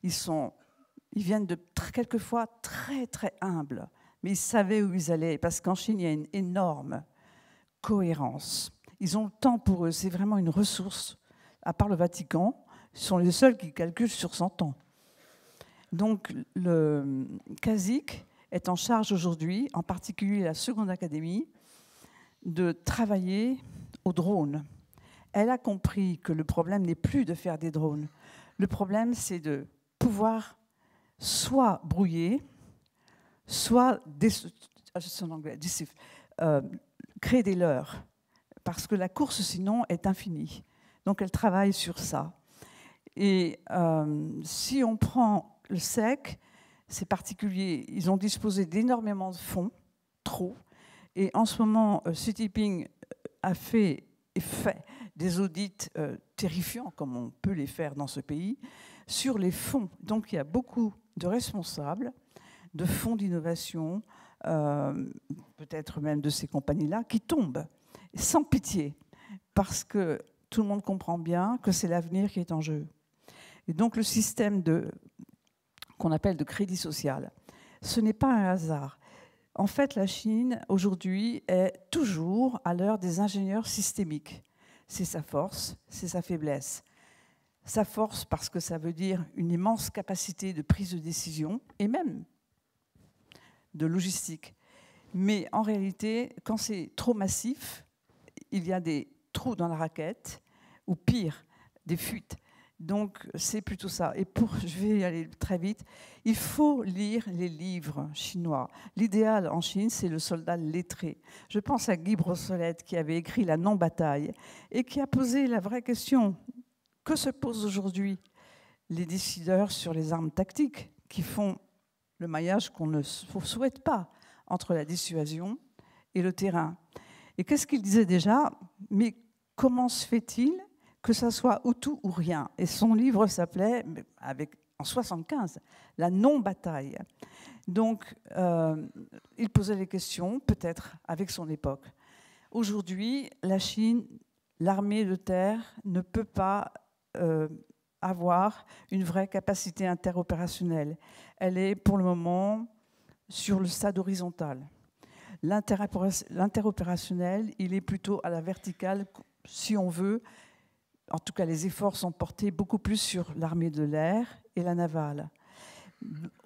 Ils viennent de quelquefois très, très humbles, mais ils savaient où ils allaient, parce qu'en Chine, il y a une énorme cohérence. Ils ont le temps pour eux, c'est vraiment une ressource. À part le Vatican, ils sont les seuls qui calculent sur 100 ans. Donc, le Kasich est en charge aujourd'hui, en particulier la seconde académie, de travailler aux drones. Elle a compris que le problème n'est plus de faire des drones. Le problème, c'est de pouvoir soit brouiller, soit créer des leurres, parce que la course, sinon, est infinie. Donc, elle travaille sur ça. Et si on prend le SEC, c'est particulier. Ils ont disposé d'énormément de fonds, trop. Et en ce moment, Xi Jinping a fait des audits terrifiants, comme on peut les faire dans ce pays, sur les fonds. Donc, il y a beaucoup de responsables de fonds d'innovation, peut-être même de ces compagnies-là, qui tombent sans pitié, parce que tout le monde comprend bien que c'est l'avenir qui est en jeu. Et donc, le système qu'on appelle de crédit social, ce n'est pas un hasard. En fait, la Chine, aujourd'hui, est toujours à l'heure des ingénieurs systémiques. C'est sa force, c'est sa faiblesse. Sa force parce que ça veut dire une immense capacité de prise de décision et même de logistique. Mais en réalité, quand c'est trop massif, il y a des trous dans la raquette, ou pire, des fuites. Donc, c'est plutôt ça. Et je vais y aller très vite, il faut lire les livres chinois. L'idéal en Chine, c'est le soldat lettré. Je pense à Guy Brossolette, qui avait écrit La non-bataille, et qui a posé la vraie question. Que se posent aujourd'hui les décideurs sur les armes tactiques, qui font le maillage qu'on ne souhaite pas entre la dissuasion et le terrain? Et qu'est-ce qu'il disait déjà? Mais comment se fait-il que ça soit ou tout ou rien? Et son livre s'appelait, en 1975, La non-bataille. Donc, il posait les questions, peut-être avec son époque. Aujourd'hui, la Chine, l'armée de terre, ne peut pas avoir une vraie capacité interopérationnelle. Elle est, pour le moment, sur le stade horizontal. L'interopérationnel, il est plutôt à la verticale, si on veut. En tout cas, les efforts sont portés beaucoup plus sur l'armée de l'air et la navale.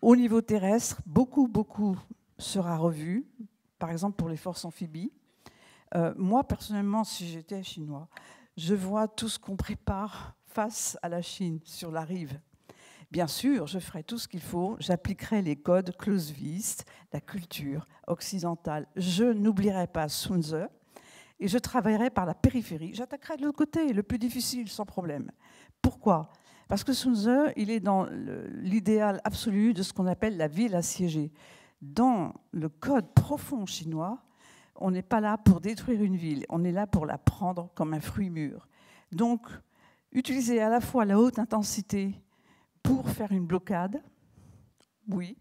Au niveau terrestre, beaucoup sera revu, par exemple pour les forces amphibies. Moi, personnellement, si j'étais chinois, je vois tout ce qu'on prépare face à la Chine sur la rive. Bien sûr, je ferai tout ce qu'il faut, j'appliquerai les codes Clausewitz, la culture occidentale. Je n'oublierai pas Sun Tzu, et je travaillerai par la périphérie. J'attaquerai de l'autre côté, le plus difficile, sans problème. Pourquoi ? Parce que Sun Tzu, il est dans l'idéal absolu de ce qu'on appelle la ville assiégée. Dans le code profond chinois, on n'est pas là pour détruire une ville, on est là pour la prendre comme un fruit mûr. Donc, utiliser à la fois la haute intensité pour faire une blocade, oui,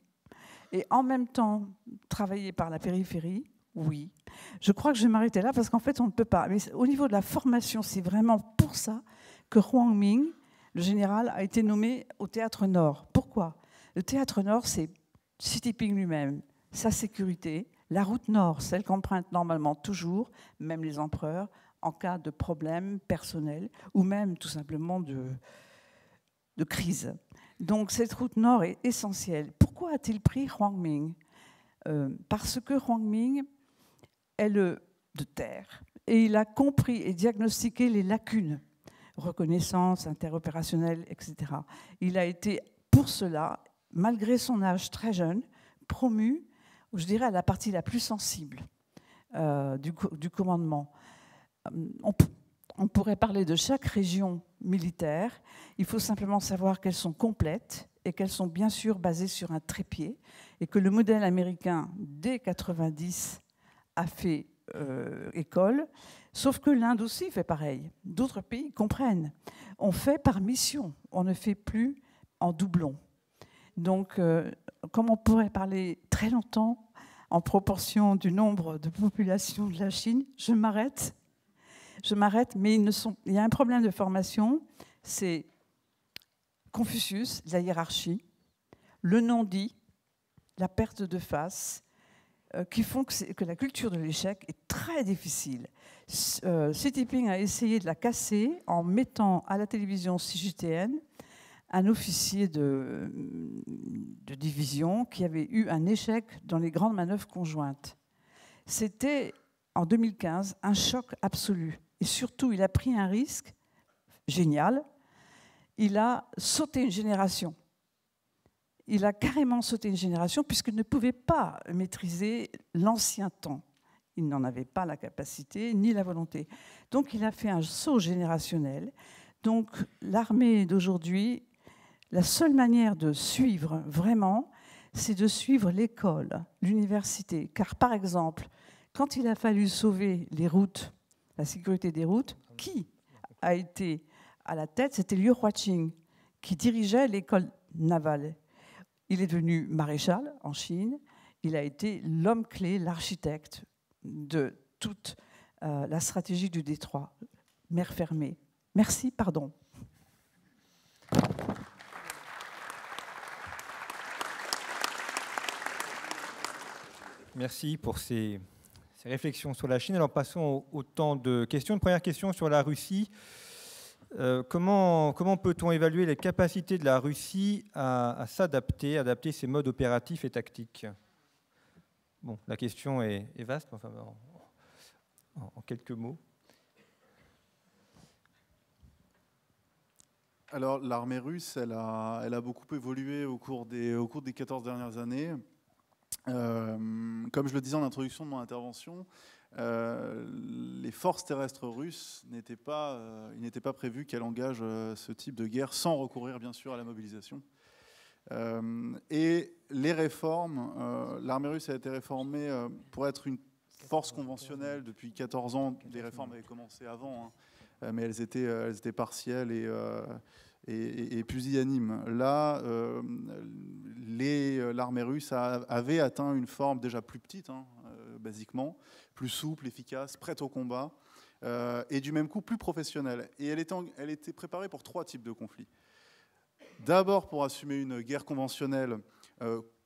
et en même temps travailler par la périphérie, oui. Je crois que je vais m'arrêter là parce qu'en fait, on ne peut pas. Mais au niveau de la formation, c'est vraiment pour ça que Huang Ming, le général, a été nommé au Théâtre Nord. Pourquoi ? Le Théâtre Nord, c'est Xi Jinping lui-même, sa sécurité, la route nord, celle qu'empruntent normalement toujours, même les empereurs, en cas de problème personnel ou même tout simplement de crise. Donc cette route nord est essentielle. Pourquoi a-t-il pris Huang Ming ? Parce que Huang Ming est de terre et il a compris et diagnostiqué les lacunes, reconnaissance, interopérationnelle, etc. Il a été pour cela, malgré son âge très jeune, promu, je dirais, à la partie la plus sensible du commandement. On pourrait parler de chaque région militaire. Il faut simplement savoir qu'elles sont complètes et qu'elles sont bien sûr basées sur un trépied et que le modèle américain, dès 90, a fait école, sauf que l'Inde aussi fait pareil. D'autres pays comprennent. On fait par mission, on ne fait plus en doublon. Donc, comme on pourrait parler très longtemps en proportion du nombre de population de la Chine, je m'arrête, mais il y a un problème de formation, c'est Confucius, la hiérarchie, le non-dit, la perte de face, qui font que la culture de l'échec est très difficile. Xi Jinping a essayé de la casser en mettant à la télévision CGTN un officier de division qui avait eu un échec dans les grandes manœuvres conjointes. C'était, en 2015, un choc absolu. Et surtout, il a pris un risque génial. Il a sauté une génération. Il a carrément sauté une génération puisqu'il ne pouvait pas maîtriser l'ancien temps. Il n'en avait pas la capacité ni la volonté. Donc, il a fait un saut générationnel. Donc, l'armée d'aujourd'hui, la seule manière de suivre vraiment, c'est de suivre l'école, l'université. Car, par exemple, quand il a fallu sauver les routes, la sécurité des routes, qui a été à la tête? C'était Liu Huaqing, qui dirigeait l'école navale. Il est devenu maréchal en Chine. Il a été l'homme clé, l'architecte de toute la stratégie du détroit, mer fermée. Merci, pardon. Merci pour ces réflexions sur la Chine. Alors passons au temps de questions. Une première question sur la Russie. Comment peut-on évaluer les capacités de la Russie à s'adapter, adapter ses modes opératifs et tactiques? Bon, la question est vaste, enfin, en quelques mots. Alors, l'armée russe, elle a beaucoup évolué au cours des 14 dernières années. Comme je le disais en introduction de mon intervention, les forces terrestres russes il n'était pas prévu qu'elles engagent ce type de guerre sans recourir bien sûr à la mobilisation. Et les réformes, l'armée russe a été réformée pour être une force conventionnelle depuis 14 ans. Les réformes avaient commencé avant, hein, mais elles étaient partielles et pusillanimes. Là, l'armée russe avait atteint une forme déjà plus petite, hein, basiquement, plus souple, efficace, prête au combat, et du même coup plus professionnelle. Et elle était préparée pour 3 types de conflits. D'abord pour assumer une guerre conventionnelle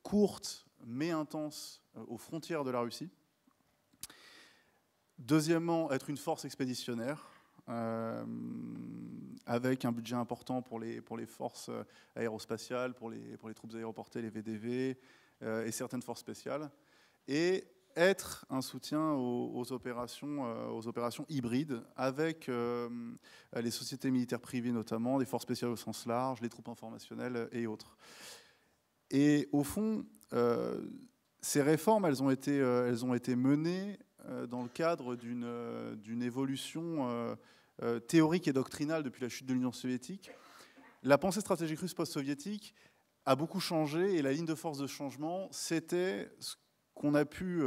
courte mais intense aux frontières de la Russie. Deuxièmement, être une force expéditionnaire avec un budget important pour les forces aérospatiales, pour les troupes aéroportées, les VDV et certaines forces spéciales. Et être un soutien aux opérations hybrides avec les sociétés militaires privées notamment, les forces spéciales au sens large, les troupes informationnelles et autres. Et au fond, ces réformes, elles ont été menées dans le cadre d'une évolution théorique et doctrinale depuis la chute de l'Union soviétique. La pensée stratégique russe post-soviétique a beaucoup changé et la ligne de force de changement, c'était ce qu'on a pu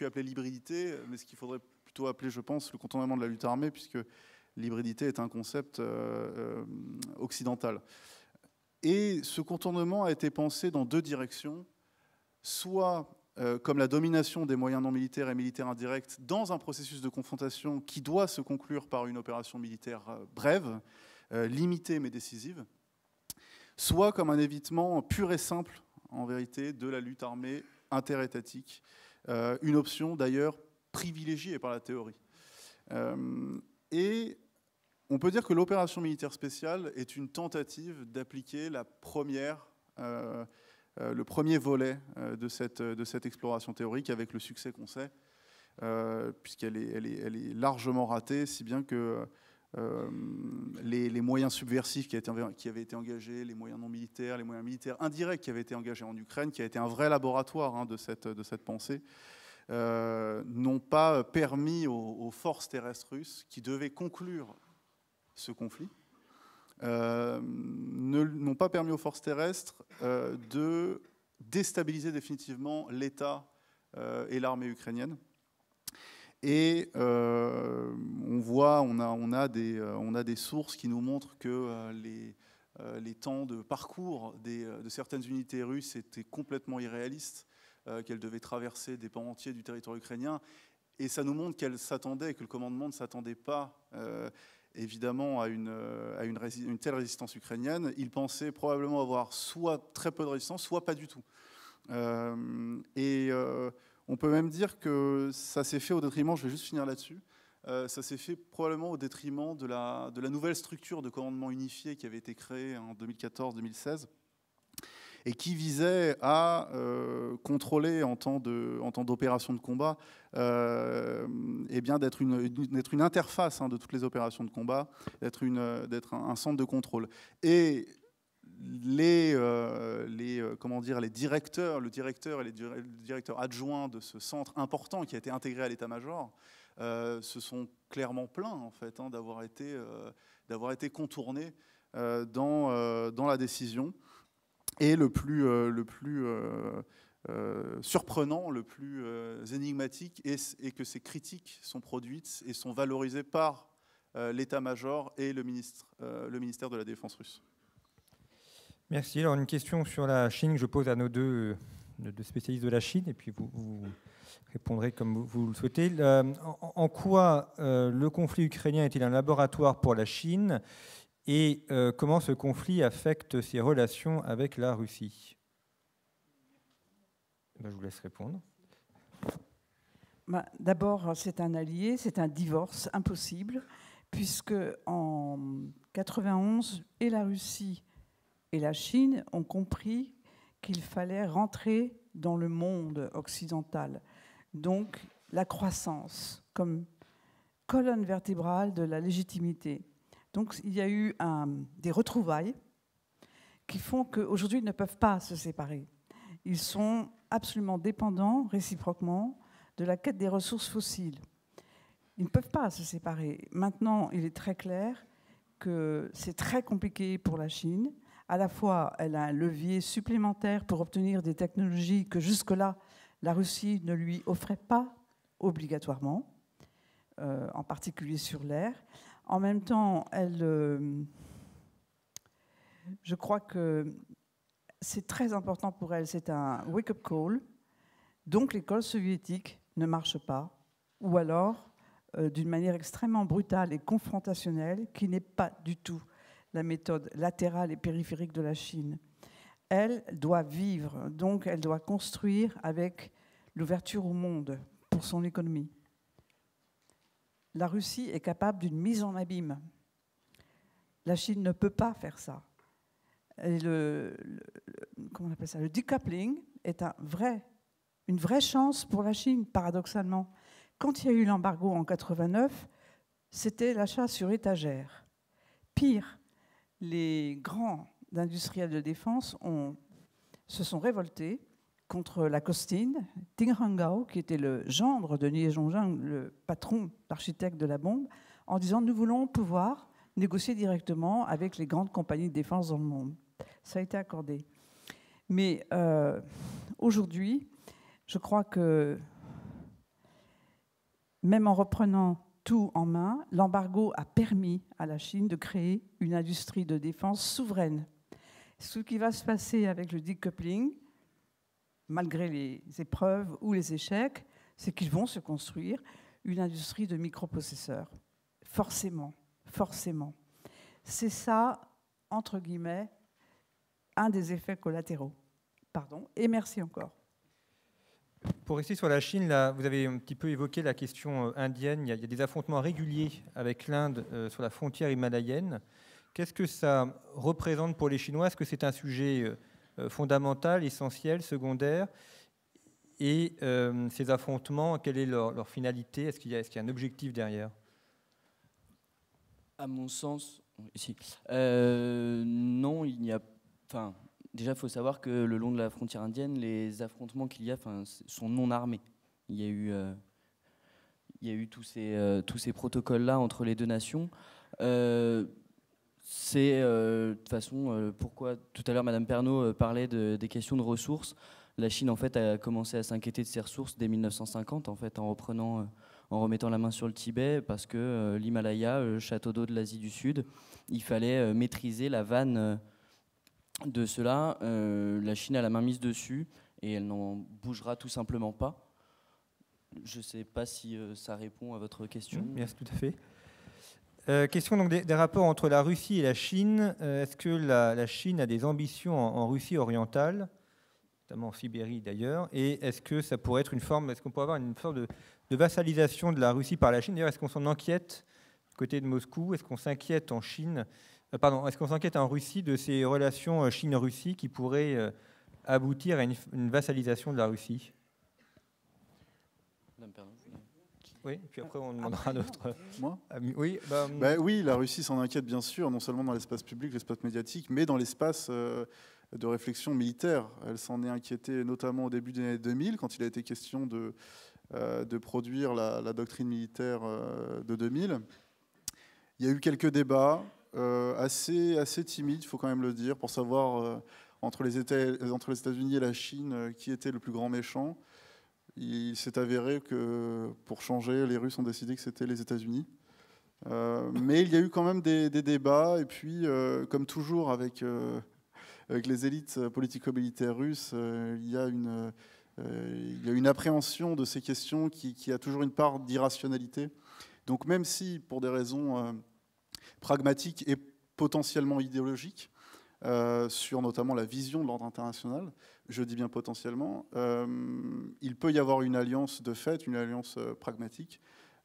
appeler l'hybridité, mais ce qu'il faudrait plutôt appeler, je pense, le contournement de la lutte armée, puisque l'hybridité est un concept occidental. Et ce contournement a été pensé dans deux directions, soit comme la domination des moyens non militaires et militaires indirects dans un processus de confrontation qui doit se conclure par une opération militaire brève, limitée mais décisive, soit comme un évitement pur et simple, en vérité, de la lutte armée interétatique, une option d'ailleurs privilégiée par la théorie. Et on peut dire que l'opération militaire spéciale est une tentative d'appliquer le premier volet de cette exploration théorique, avec le succès qu'on sait, puisqu'elle est largement ratée, si bien que les moyens subversifs qui avaient été engagés, les moyens non militaires, les moyens militaires indirects qui avaient été engagés en Ukraine, qui a été un vrai laboratoire de cette pensée, n'ont pas permis aux forces terrestres russes qui devaient conclure ce conflit, n'ont pas permis aux forces terrestres de déstabiliser définitivement l'État et l'armée ukrainienne. Et on a des sources qui nous montrent que les temps de parcours de certaines unités russes étaient complètement irréalistes, qu'elles devaient traverser des pans entiers du territoire ukrainien. Et ça nous montre qu'elles s'attendaient, que le commandement ne s'attendait pas évidemment à une telle résistance ukrainienne. Ils pensaient probablement avoir soit très peu de résistance, soit pas du tout. On peut même dire que ça s'est fait au détriment, je vais juste finir là-dessus, ça s'est fait probablement au détriment de la nouvelle structure de commandement unifié qui avait été créée en 2014-2016 et qui visait à contrôler en temps d'opération de combat, d'être une interface de toutes les opérations de combat, d'être un centre de contrôle. Et le directeur et les directeurs adjoints de ce centre important qui a été intégré à l'état-major se sont clairement plaints en fait, d'avoir été contournés dans la décision. Et le plus surprenant, le plus énigmatique est que ces critiques sont produites et sont valorisées par l'état-major et le ministère de la Défense russe. Merci. Alors, une question sur la Chine que je pose à nos deux spécialistes de la Chine, et puis vous répondrez comme vous le souhaitez. En quoi le conflit ukrainien est-il un laboratoire pour la Chine, et comment ce conflit affecte ses relations avec la Russie? Je vous laisse répondre. D'abord, c'est un allié, c'est un divorce impossible, puisque en 91, et la Russie et la Chine ont compris qu'il fallait rentrer dans le monde occidental. Donc, la croissance comme colonne vertébrale de la légitimité. Donc, il y a eu des retrouvailles qui font qu'aujourd'hui, ils ne peuvent pas se séparer. Ils sont absolument dépendants, réciproquement, de la quête des ressources fossiles. Ils ne peuvent pas se séparer. Maintenant, il est très clair que c'est très compliqué pour la Chine. À la fois, elle a un levier supplémentaire pour obtenir des technologies que jusque-là, la Russie ne lui offrait pas obligatoirement, en particulier sur l'air. En même temps, je crois que c'est très important pour elle, c'est un wake-up call. Donc l'école soviétique ne marche pas, ou alors d'une manière extrêmement brutale et confrontationnelle, qui n'est pas du tout la méthode latérale et périphérique de la Chine. Elle doit vivre, donc elle doit construire avec l'ouverture au monde pour son économie. La Russie est capable d'une mise en abîme. La Chine ne peut pas faire ça. Et comment on appelle ça ? Le decoupling est une vraie chance pour la Chine, paradoxalement. Quand il y a eu l'embargo en 89, c'était l'achat sur étagère. Pire, les grands industriels de défense se sont révoltés contre la costine, Ding Hongao, qui était le gendre de Li Zhongzhang, le patron, l'architecte de la bombe, en disant « Nous voulons pouvoir négocier directement avec les grandes compagnies de défense dans le monde ». Ça a été accordé. Mais aujourd'hui, je crois que même en reprenant tout en main, l'embargo a permis à la Chine de créer une industrie de défense souveraine. Ce qui va se passer avec le decoupling, malgré les épreuves ou les échecs, c'est qu'ils vont se construire une industrie de microprocesseurs. Forcément, forcément. C'est ça, entre guillemets, un des effets collatéraux. Pardon, et merci encore. Pour rester sur la Chine, là, vous avez un petit peu évoqué la question indienne. Il y a des affrontements réguliers avec l'Inde sur la frontière himalayenne. Qu'est-ce que ça représente pour les Chinois? Est-ce que c'est un sujet fondamental, essentiel, secondaire? Et ces affrontements, quelle est leur finalité? Est-ce qu'il y a un objectif derrière? À mon sens, ici, non, il n'y a... Enfin, déjà, il faut savoir que le long de la frontière indienne, les affrontements qu'il y a sont non armés. Il y a eu tous ces protocoles-là entre les deux nations. C'est de toute façon pourquoi tout à l'heure Madame Pernaut parlait des questions de ressources. La Chine en fait a commencé à s'inquiéter de ses ressources dès 1950 en fait en remettant la main sur le Tibet parce que l'Himalaya, le château d'eau de l'Asie du Sud, il fallait maîtriser la vanne de cela. La Chine a la main mise dessus et elle n'en bougera tout simplement pas. Je ne sais pas si ça répond à votre question. Merci, tout à fait. Question donc des rapports entre la Russie et la Chine. Est-ce que la Chine a des ambitions en Russie orientale, notamment en Sibérie d'ailleurs, et est-ce que ça pourrait être est-ce qu'on pourrait avoir une forme de vassalisation de la Russie par la Chine? D'ailleurs, est-ce qu'on s'en inquiète du côté de Moscou? Est-ce qu'on s'inquiète en Chine est-ce qu'on s'inquiète en Russie de ces relations Chine-Russie qui pourraient aboutir à une vassalisation de la Russie? Oui, puis après on demandera à notre... Moi oui, oui, la Russie s'en inquiète bien sûr, non seulement dans l'espace public, l'espace médiatique, mais dans l'espace de réflexion militaire. Elle s'en est inquiétée notamment au début des années 2000, quand il a été question de produire la doctrine militaire de 2000. Il y a eu quelques débats assez timides, il faut quand même le dire, pour savoir entre les États-Unis et la Chine qui était le plus grand méchant. Il s'est avéré que pour changer, les Russes ont décidé que c'était les États-Unis. Mais il y a eu quand même des débats, et puis, comme toujours avec les élites politico-militaires russes, il y a une appréhension de ces questions qui a toujours une part d'irrationalité. Donc même si, pour des raisons pragmatiques et potentiellement idéologiques, sur notamment la vision de l'ordre international, je dis bien potentiellement, il peut y avoir une alliance de fait, une alliance pragmatique.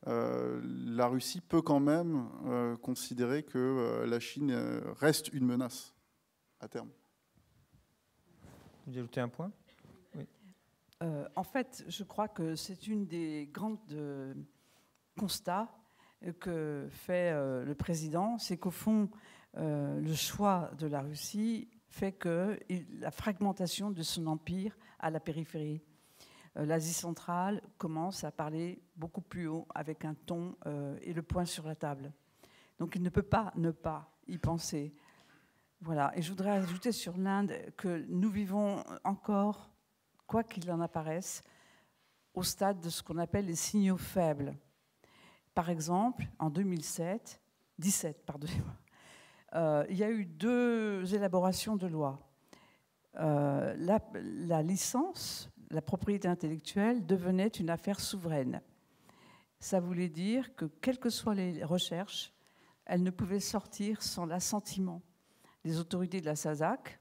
La Russie peut quand même considérer que la Chine reste une menace à terme. Vous voulez ajouter un point? Oui. En fait, je crois que c'est une des grandes constats que fait le président, c'est qu'au fond, le choix de la Russie fait que la fragmentation de son empire à la périphérie. L'Asie centrale commence à parler beaucoup plus haut, avec un ton et le poing sur la table. Donc il ne peut pas ne pas y penser. Voilà. Et je voudrais ajouter sur l'Inde que nous vivons encore, quoi qu'il en apparaisse, au stade de ce qu'on appelle les signaux faibles. Par exemple, en 2017, il y a eu 2 élaborations de loi. La licence, la propriété intellectuelle devenait une affaire souveraine. Ça voulait dire que, quelles que soient les recherches, elles ne pouvaient sortir sans l'assentiment des autorités de la SASAC,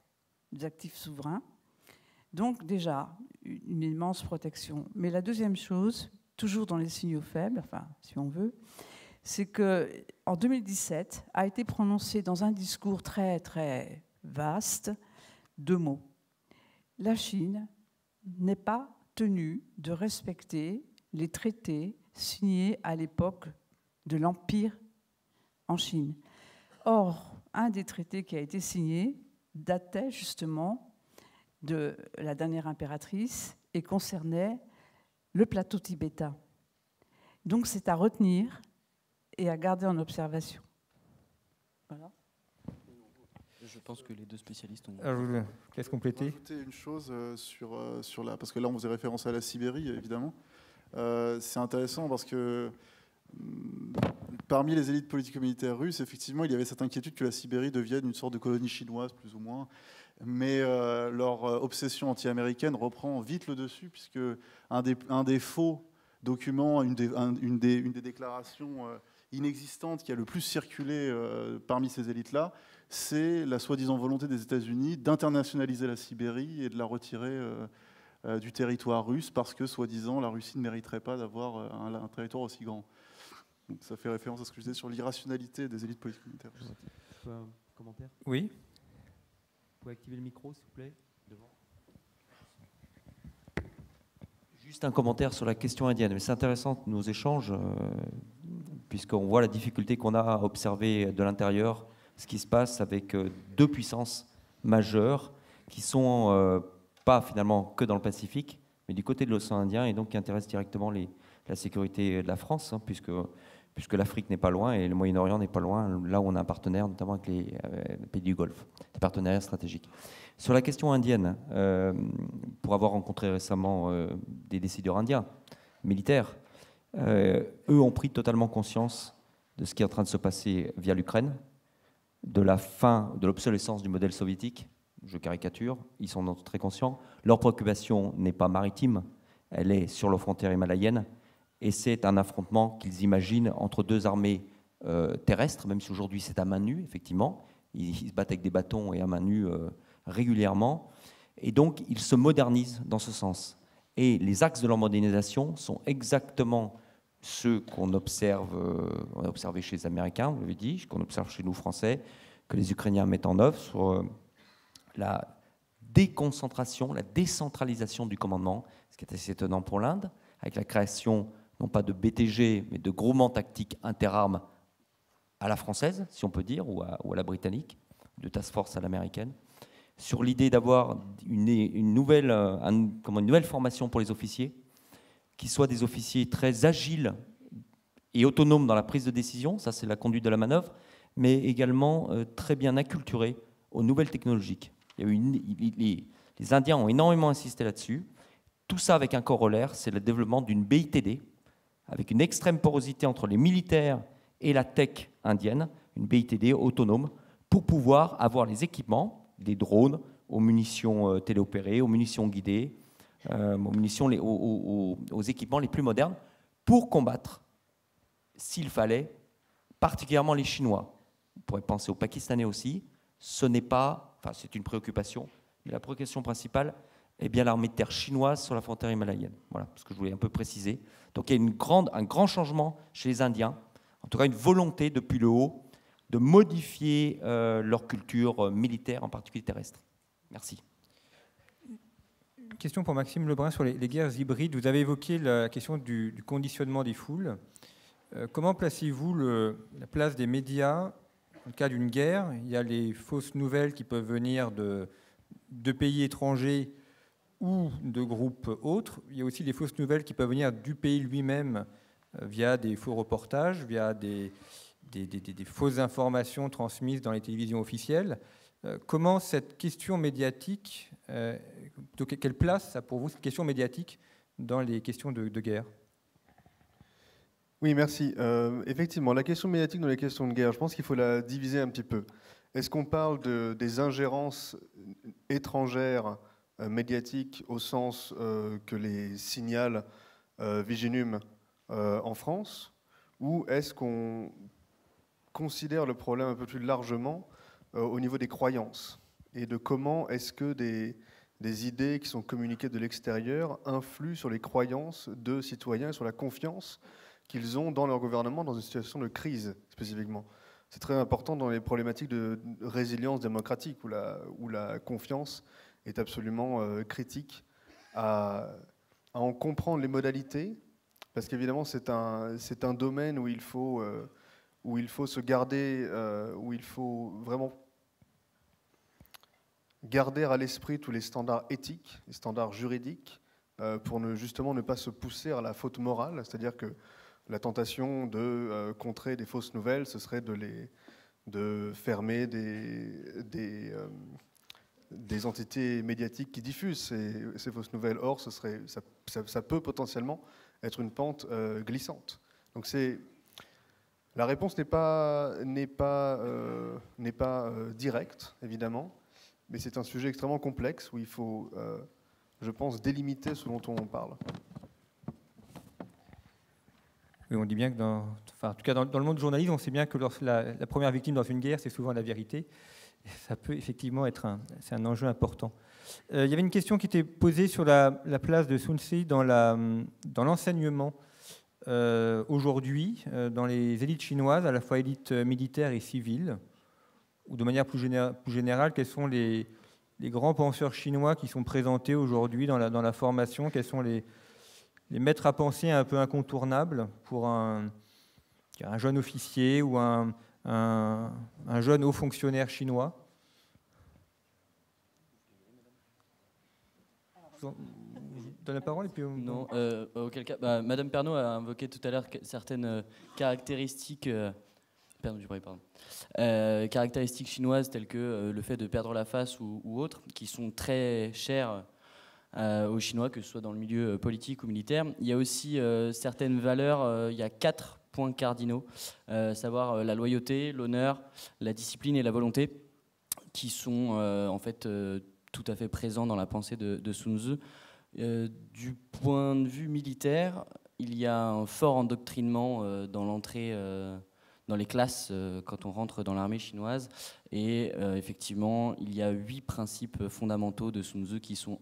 des actifs souverains. Donc déjà, une immense protection. Mais la deuxième chose, toujours dans les signaux faibles, enfin, si on veut, c'est qu'en 2017 a été prononcé dans un discours très, très vaste 2 mots. La Chine n'est pas tenue de respecter les traités signés à l'époque de l'Empire en Chine. Or, un des traités qui a été signé datait justement de la dernière impératrice et concernait le plateau tibétain. Donc c'est à retenir et à garder en observation. Voilà. Je pense que les deux spécialistes ont... Je vous laisse compléter. Ajouter une chose sur la... Parce que là, on faisait référence à la Sibérie, évidemment. C'est intéressant parce que parmi les élites politico-militaires russes, effectivement, il y avait cette inquiétude que la Sibérie devienne une sorte de colonie chinoise, plus ou moins. Mais leur obsession anti-américaine reprend vite le dessus, puisque un des faux documents, une des déclarations inexistante qui a le plus circulé parmi ces élites-là, c'est la soi-disant volonté des États-Unis d'internationaliser la Sibérie et de la retirer du territoire russe parce que, soi-disant, la Russie ne mériterait pas d'avoir un territoire aussi grand. Donc, ça fait référence à ce que je disais sur l'irrationalité des élites politiques militaires russes. Un commentaire ? Oui. Vous pouvez activer le micro, s'il vous plaît, devant. Juste un commentaire sur la question indienne. Mais c'est intéressant nos échanges, puisqu'on voit la difficulté qu'on a à observer de l'intérieur ce qui se passe avec deux puissances majeures qui sont pas finalement que dans le Pacifique, mais du côté de l'océan Indien, et donc qui intéressent directement la sécurité de la France, hein, puisque l'Afrique n'est pas loin et le Moyen-Orient n'est pas loin, là où on a un partenaire, notamment avec les pays du Golfe, des partenariats stratégiques. Sur la question indienne, pour avoir rencontré récemment des décideurs indiens, militaires, eux ont pris totalement conscience de ce qui est en train de se passer via l'Ukraine, de la fin, de l'obsolescence du modèle soviétique, je caricature, ils sont très conscients. Leur préoccupation n'est pas maritime, elle est sur leurs frontières himalayennes, et c'est un affrontement qu'ils imaginent entre deux armées terrestres, même si aujourd'hui c'est à main nue, effectivement. Ils se battent avec des bâtons et à main nue régulièrement, et donc ils se modernisent dans ce sens. Et les axes de leur modernisation sont exactement ceux qu'on observe, on a observé chez les Américains, vous l'avez dit, qu'on observe chez nous Français, que les Ukrainiens mettent en œuvre sur la déconcentration, la décentralisation du commandement, ce qui est assez étonnant pour l'Inde, avec la création non pas de BTG, mais de groupements tactiques interarmes à la française, si on peut dire, ou à la britannique, de task force à l'américaine, sur l'idée d'avoir une nouvelle formation pour les officiers, qui soient des officiers très agiles et autonomes dans la prise de décision, ça c'est la conduite de la manœuvre, mais également très bien acculturés aux nouvelles technologiques. Les Indiens ont énormément insisté là-dessus. Tout ça avec un corollaire, c'est le développement d'une BITD, avec une extrême porosité entre les militaires et la tech indienne, une BITD autonome, pour pouvoir avoir les équipements, des drones aux munitions téléopérées, aux munitions guidées, aux équipements les plus modernes, pour combattre, s'il fallait, particulièrement les Chinois. On pourrait penser aux Pakistanais aussi. Ce n'est pas, enfin c'est une préoccupation, mais la préoccupation principale est bien l'armée de terre chinoise sur la frontière himalayenne. Voilà ce que je voulais un peu préciser. Donc il y a un grand changement chez les Indiens, en tout cas une volonté depuis le haut de modifier leur culture militaire, en particulier terrestre. Merci. Question pour Maxime Lebrun sur les guerres hybrides. Vous avez évoqué la question du conditionnement des foules. Comment placez-vous la place des médias dans le cas d'une guerre? Il y a les fausses nouvelles qui peuvent venir de pays étrangers ou de groupes autres. Il y a aussi les fausses nouvelles qui peuvent venir du pays lui-même via des faux reportages, via des fausses informations transmises dans les télévisions officielles. Comment cette question médiatique, quelle place a pour vous cette question médiatique dans les questions de guerre? Oui, merci. Effectivement, la question médiatique dans les questions de guerre, je pense qu'il faut la diviser un petit peu. Est-ce qu'on parle des ingérences étrangères médiatiques au sens que les signale Viginum en France, ou est-ce qu'on considère le problème un peu plus largement au niveau des croyances et de comment est-ce que des idées qui sont communiquées de l'extérieur influent sur les croyances de citoyens et sur la confiance qu'ils ont dans leur gouvernement dans une situation de crise spécifiquement. C'est très important dans les problématiques de résilience démocratique où la confiance est absolument critique à en comprendre les modalités, parce qu'évidemment c'est un domaine où il faut se garder, où il faut vraiment garder à l'esprit tous les standards éthiques, les standards juridiques, pour justement ne pas se pousser à la faute morale, c'est-à-dire que la tentation de contrer des fausses nouvelles, ce serait de fermer des entités médiatiques qui diffusent ces fausses nouvelles. Or, ça peut potentiellement être une pente glissante. Donc la réponse n'est pas directe, évidemment, mais c'est un sujet extrêmement complexe où il faut, je pense, délimiter ce dont on parle. Oui, on dit bien que en tout cas dans le monde du journalisme, on sait bien que la première victime dans une guerre, c'est souvent la vérité. Et ça peut effectivement être c'est un enjeu important. Il y avait une question qui était posée sur la place de Sun Tzu dans l'enseignement aujourd'hui, dans les élites chinoises, à la fois élites militaires et civiles, ou de manière plus générale, quels sont les grands penseurs chinois qui sont présentés aujourd'hui dans la formation, quels sont les maîtres à penser un peu incontournables pour un jeune officier ou un jeune haut fonctionnaire chinois. Je vous donne la parole et puis non, auquel cas, Madame Pernaut a invoqué tout à l'heure certaines caractéristiques. Caractéristiques chinoises telles que le fait de perdre la face ou autres, qui sont très chères aux Chinois, que ce soit dans le milieu politique ou militaire. Il y a aussi certaines valeurs, il y a 4 points cardinaux, savoir la loyauté, l'honneur, la discipline et la volonté, qui sont en fait tout à fait présents dans la pensée de Sun Tzu. Du point de vue militaire, il y a un fort endoctrinement dans l'entrée dans les classes quand on rentre dans l'armée chinoise. Et effectivement, il y a 8 principes fondamentaux de Sun Tzu qui sont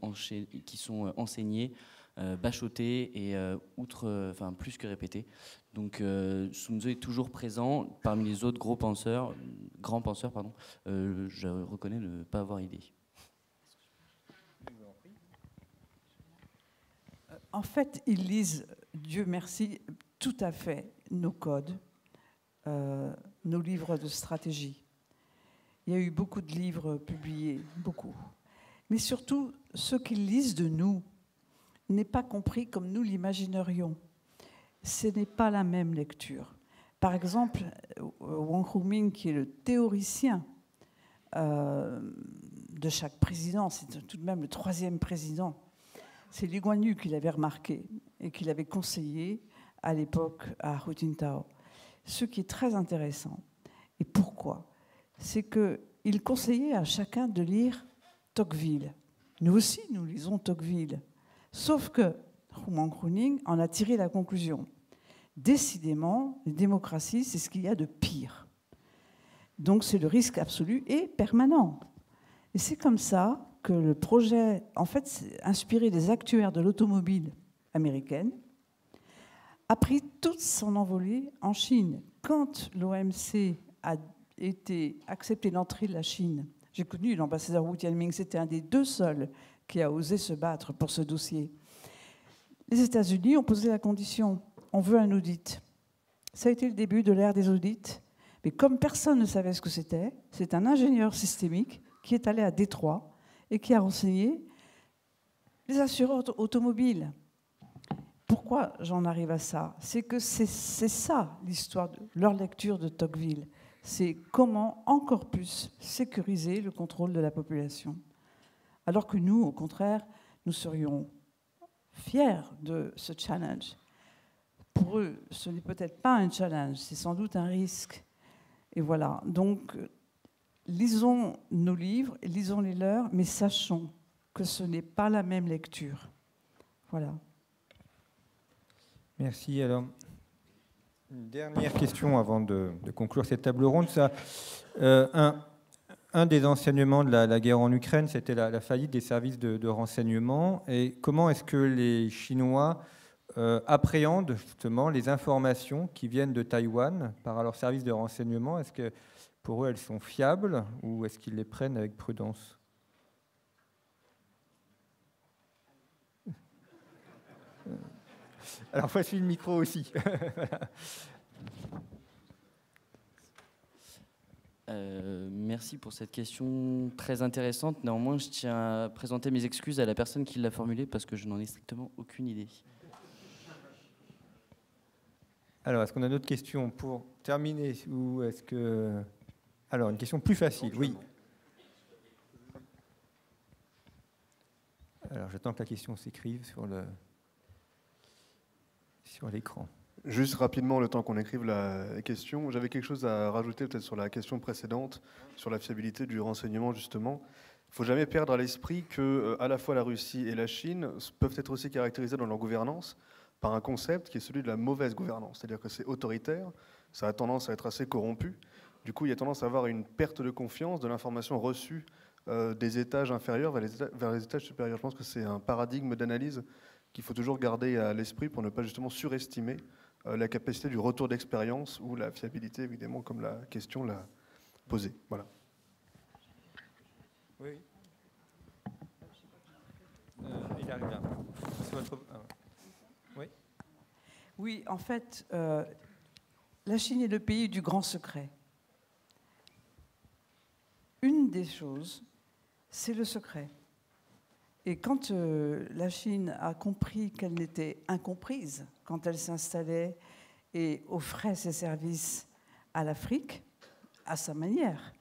enseignés, bachotés et plus que répétés. Donc Sun Tzu est toujours présent parmi les autres grands penseurs. Je reconnais ne pas avoir idée. En fait, ils lisent, Dieu merci, tout à fait nos codes, nos livres de stratégie. Il y a eu beaucoup de livres publiés, beaucoup. Mais surtout, ce qu'ils lisent de nous n'est pas compris comme nous l'imaginerions. Ce n'est pas la même lecture. Par exemple, Wang Huming, qui est le théoricien de chaque président, c'est tout de même le 3e président, c'est Li Guan Yu qui l'avait remarqué et qui l'avait conseillé à l'époque à Hu Jintao. Ce qui est très intéressant. Et pourquoi ? C'est qu'il conseillait à chacun de lire Tocqueville. Nous aussi, nous lisons Tocqueville. Sauf que Wang Huming en a tiré la conclusion. Décidément, les démocraties, c'est ce qu'il y a de pire. Donc c'est le risque absolu et permanent. Et c'est comme ça que le projet, en fait, c'est inspiré des actuaires de l'automobile américaine, a pris toute son envolée en Chine. Quand l'OMC a accepté l'entrée de la Chine, j'ai connu l'ambassadeur Wu Tianming, c'était un des 2 seuls qui a osé se battre pour ce dossier. Les États-Unis ont posé la condition, on veut un audit. Ça a été le début de l'ère des audits, mais comme personne ne savait ce que c'était, c'est un ingénieur systémique qui est allé à Détroit et qui a renseigné les assureurs automobiles. Pourquoi j'en arrive à ça ? C'est que c'est ça l'histoire de leur lecture de Tocqueville. C'est comment encore plus sécuriser le contrôle de la population. Alors que nous, au contraire, nous serions fiers de ce challenge. Pour eux, ce n'est peut-être pas un challenge, c'est sans doute un risque. Et voilà, donc lisons nos livres, lisons les leurs, mais sachons que ce n'est pas la même lecture. Voilà. Merci. Alors, une dernière question avant de conclure cette table ronde. Ça, un des enseignements de la guerre en Ukraine, c'était la faillite des services de renseignement. Et comment est-ce que les Chinois appréhendent justement les informations qui viennent de Taïwan par leurs services de renseignement? Est-ce que pour eux, elles sont fiables ou est-ce qu'ils les prennent avec prudence? Alors, voici le micro aussi. Merci pour cette question très intéressante. Néanmoins, je tiens à présenter mes excuses à la personne qui l'a formulée parce que je n'en ai strictement aucune idée. Alors, est-ce qu'on a d'autres questions pour terminer ou est-ce que... Alors, une question plus facile, oui. Alors, j'attends que la question s'écrive sur l'écran. Juste rapidement, le temps qu'on écrive la question, j'avais quelque chose à rajouter peut-être sur la question précédente, sur la fiabilité du renseignement justement. Il ne faut jamais perdre à l'esprit que à la fois la Russie et la Chine peuvent être aussi caractérisées dans leur gouvernance par un concept qui est celui de la mauvaise gouvernance. C'est-à-dire que c'est autoritaire, ça a tendance à être assez corrompu. Du coup, il y a tendance à avoir une perte de confiance de l'information reçue des étages inférieurs vers les étages supérieurs. Je pense que c'est un paradigme d'analyse qu'il faut toujours garder à l'esprit pour ne pas justement surestimer la capacité du retour d'expérience ou la fiabilité, évidemment, comme la question l'a posé. Voilà. Oui. Il arrive là. C'est votre... Oui. Oui, en fait, la Chine est le pays du grand secret. Une des choses, c'est le secret. Et quand la Chine a compris qu'elle n'était incomprise, quand elle s'installait et offrait ses services à l'Afrique, à sa manière,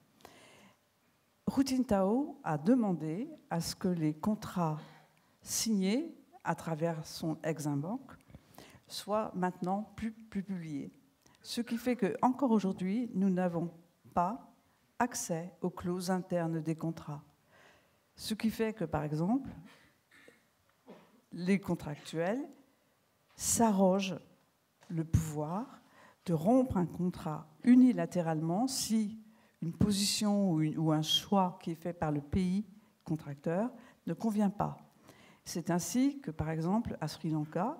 Hu Jintao a demandé à ce que les contrats signés à travers son Exim Bank soient maintenant plus publiés. Ce qui fait qu'encore aujourd'hui, nous n'avons pas accès aux clauses internes des contrats. Ce qui fait que, par exemple, les contractuels s'arrogent le pouvoir de rompre un contrat unilatéralement si une position ou un choix qui est fait par le pays contracteur ne convient pas. C'est ainsi que, par exemple, à Sri Lanka,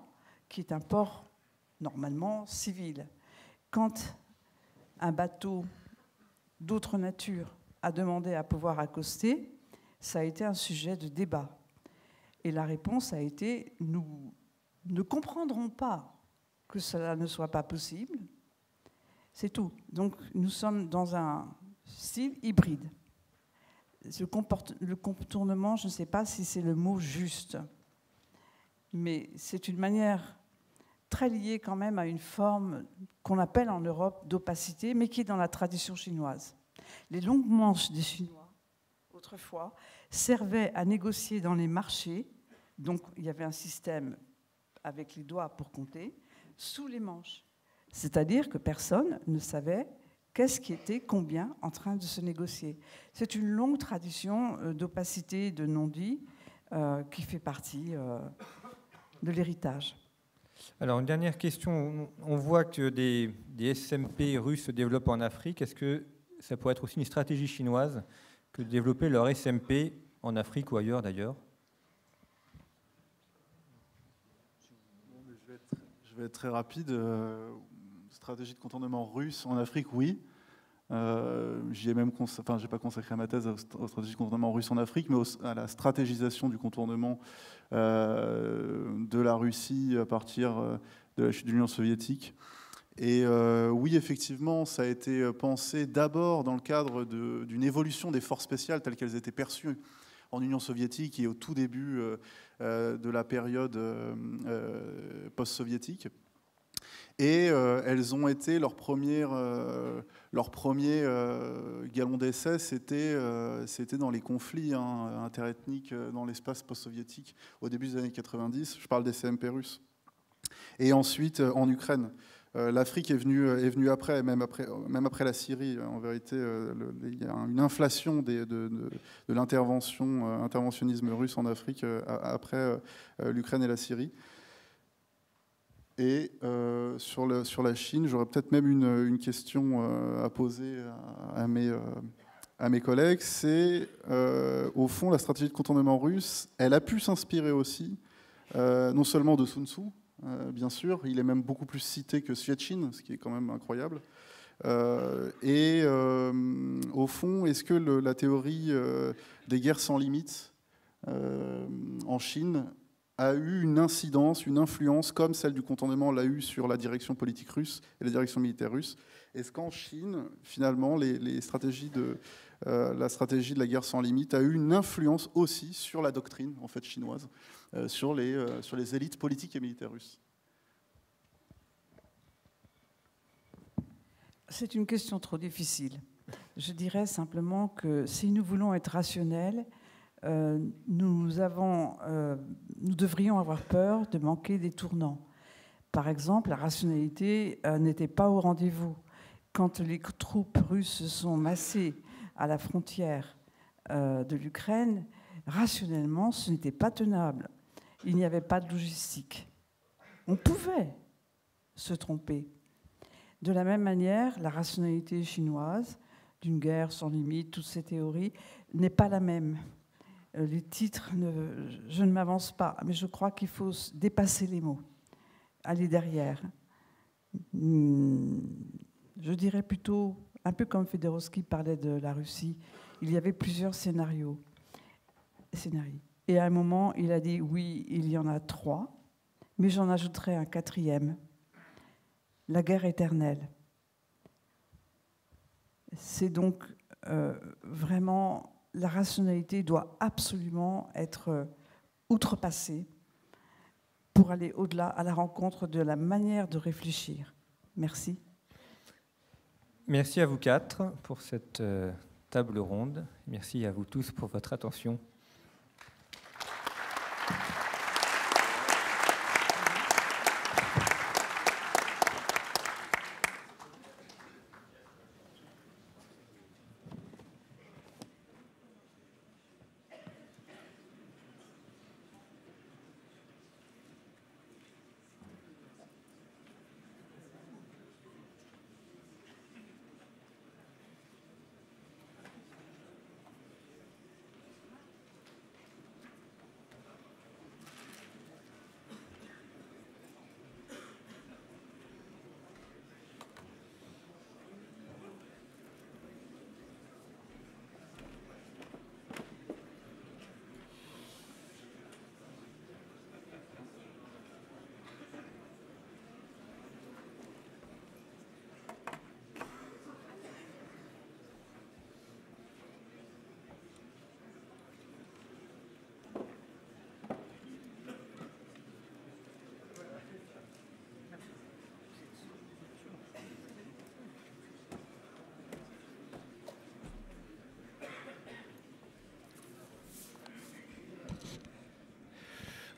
qui est un port normalement civil, quand un bateau d'autre nature a demandé à pouvoir accoster, ça a été un sujet de débat. Et la réponse a été « nous ne comprendrons pas que cela ne soit pas possible ». C'est tout. Donc nous sommes dans un style hybride. Le contournement, je ne sais pas si c'est le mot juste, mais c'est une manière très liée quand même à une forme qu'on appelle en Europe d'opacité, mais qui est dans la tradition chinoise. Les longues manches des Chinois, autrefois, servaient à négocier dans les marchés, donc il y avait un système avec les doigts pour compter, sous les manches. C'est-à-dire que personne ne savait qu'est-ce qui était combien en train de se négocier. C'est une longue tradition d'opacité, de non-dit, qui fait partie de l'héritage. Alors, une dernière question. On voit que des SMP russes se développent en Afrique. Est-ce que ça pourrait être aussi une stratégie chinoise que de développer leur SMP en Afrique ou ailleurs d'ailleurs? Je vais être très rapide. Stratégie de contournement russe en Afrique, oui. J'ai pas consacré ma thèse aux stratégies de contournement russe en Afrique, mais à la stratégisation du contournement de la Russie à partir de la chute de l'Union soviétique. Et oui, effectivement, ça a été pensé d'abord dans le cadre d'une évolution des forces spéciales telles qu'elles étaient perçues en Union soviétique et au tout début de la période post-soviétique. Et elles ont été leur premier galon d'essai, c'était dans les conflits interethniques dans l'espace post-soviétique au début des années 90. Je parle des CMP russes. Et ensuite en Ukraine. L'Afrique est venue après, même après la Syrie. En vérité, il y a une inflation de l'interventionnisme russe en Afrique après l'Ukraine et la Syrie. Et sur la Chine, j'aurais peut-être même une question à poser à mes collègues. C'est, au fond, la stratégie de contournement russe, elle a pu s'inspirer aussi, non seulement de Sun Tzu, bien sûr, il est même beaucoup plus cité que Sviatchine, ce qui est quand même incroyable. Au fond, est-ce que la théorie des guerres sans limite en Chine a eu une incidence, une influence comme celle du contournement l'a eu sur la direction politique russe et la direction militaire russe? Est-ce qu'en Chine, finalement, la stratégie de la guerre sans limite a eu une influence aussi sur la doctrine en fait, chinoise, sur les élites politiques et militaires russes? C'est une question trop difficile. Je dirais simplement que si nous voulons être rationnels, nous devrions avoir peur de manquer des tournants. Par exemple, la rationalité n'était pas au rendez-vous. Quand les troupes russes se sont massées à la frontière de l'Ukraine, rationnellement, ce n'était pas tenable. Il n'y avait pas de logistique. On pouvait se tromper. De la même manière, la rationalité chinoise d'une guerre sans limite, toutes ces théories, n'est pas la même. Les titres, je ne m'avance pas, mais je crois qu'il faut dépasser les mots, aller derrière. Je dirais plutôt, un peu comme Fedorovski parlait de la Russie, il y avait plusieurs scénarios. Et à un moment, il a dit, oui, il y en a 3, mais j'en ajouterai un 4e, la guerre éternelle. C'est donc vraiment, la rationalité doit absolument être outrepassée pour aller au-delà, à la rencontre de la manière de réfléchir. Merci. Merci à vous 4 pour cette table ronde. Merci à vous tous pour votre attention.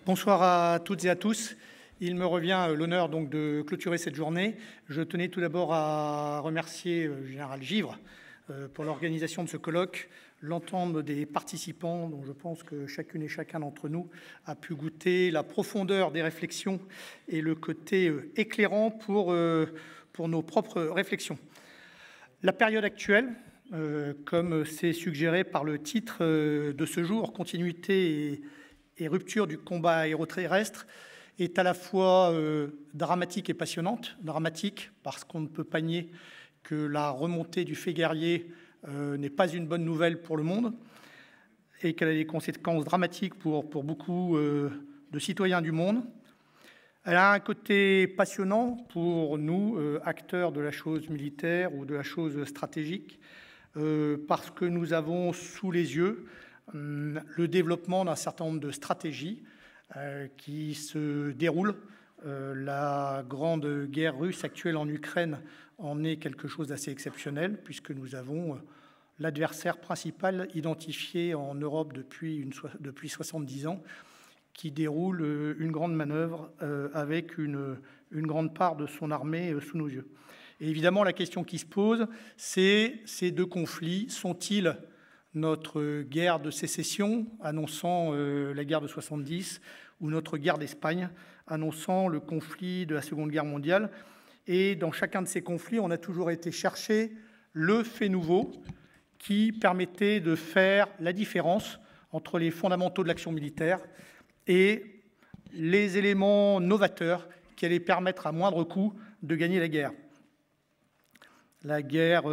Bonsoir à toutes et à tous. Il me revient l'honneur donc de clôturer cette journée. Je tenais tout d'abord à remercier le général Givre pour l'organisation de ce colloque, l'ensemble des participants, dont je pense que chacune et chacun d'entre nous a pu goûter la profondeur des réflexions et le côté éclairant pour nos propres réflexions. La période actuelle, comme c'est suggéré par le titre de ce jour, continuité et rupture du combat aéroterrestre, est à la fois dramatique et passionnante. Dramatique parce qu'on ne peut pas nier que la remontée du fait guerrier n'est pas une bonne nouvelle pour le monde et qu'elle a des conséquences dramatiques pour beaucoup de citoyens du monde. Elle a un côté passionnant pour nous, acteurs de la chose militaire ou de la chose stratégique, parce que nous avons sous les yeux le développement d'un certain nombre de stratégies qui se déroulent. La grande guerre russe actuelle en Ukraine en est quelque chose d'assez exceptionnel, puisque nous avons l'adversaire principal identifié en Europe depuis 70 ans, qui déroule une grande manœuvre avec une grande part de son armée sous nos yeux. Et évidemment, la question qui se pose, c'est ces deux conflits sont-ils notre guerre de sécession, annonçant la guerre de 70, ou notre guerre d'Espagne, annonçant le conflit de la Seconde Guerre mondiale. Et dans chacun de ces conflits, on a toujours été chercher le fait nouveau qui permettait de faire la différence entre les fondamentaux de l'action militaire et les éléments novateurs qui allaient permettre à moindre coût de gagner la guerre. La guerre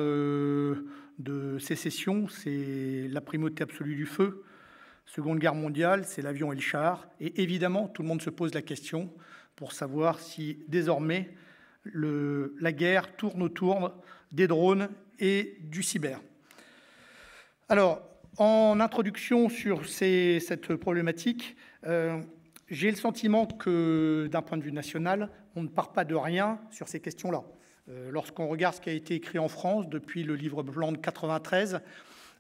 de sécession, c'est la primauté absolue du feu. Seconde Guerre mondiale, c'est l'avion et le char. Et évidemment, tout le monde se pose la question pour savoir si désormais la guerre tourne autour des drones et du cyber. Alors, en introduction sur cette problématique, j'ai le sentiment que, d'un point de vue national, on ne part pas de rien sur ces questions-là. Lorsqu'on regarde ce qui a été écrit en France depuis le livre blanc de 93,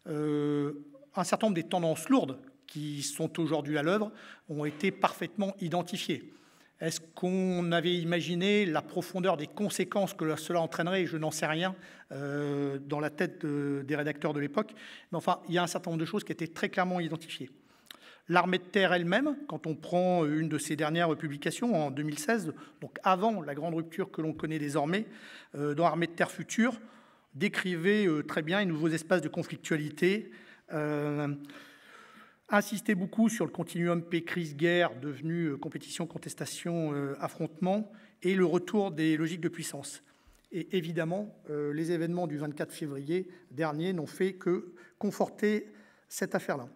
un certain nombre des tendances lourdes qui sont aujourd'hui à l'œuvre ont été parfaitement identifiées. Est-ce qu'on avait imaginé la profondeur des conséquences que cela entraînerait? Je n'en sais rien dans la tête des rédacteurs de l'époque. Mais enfin, il y a un certain nombre de choses qui étaient très clairement identifiées. L'armée de terre elle-même, quand on prend une de ses dernières publications en 2016, donc avant la grande rupture que l'on connaît désormais, dans l'armée de terre future, décrivait très bien les nouveaux espaces de conflictualité, insistait beaucoup sur le continuum paix-crise-guerre devenu compétition, contestation, affrontement, et le retour des logiques de puissance. Et évidemment, les événements du 24 février dernier n'ont fait que conforter cette affaire-là.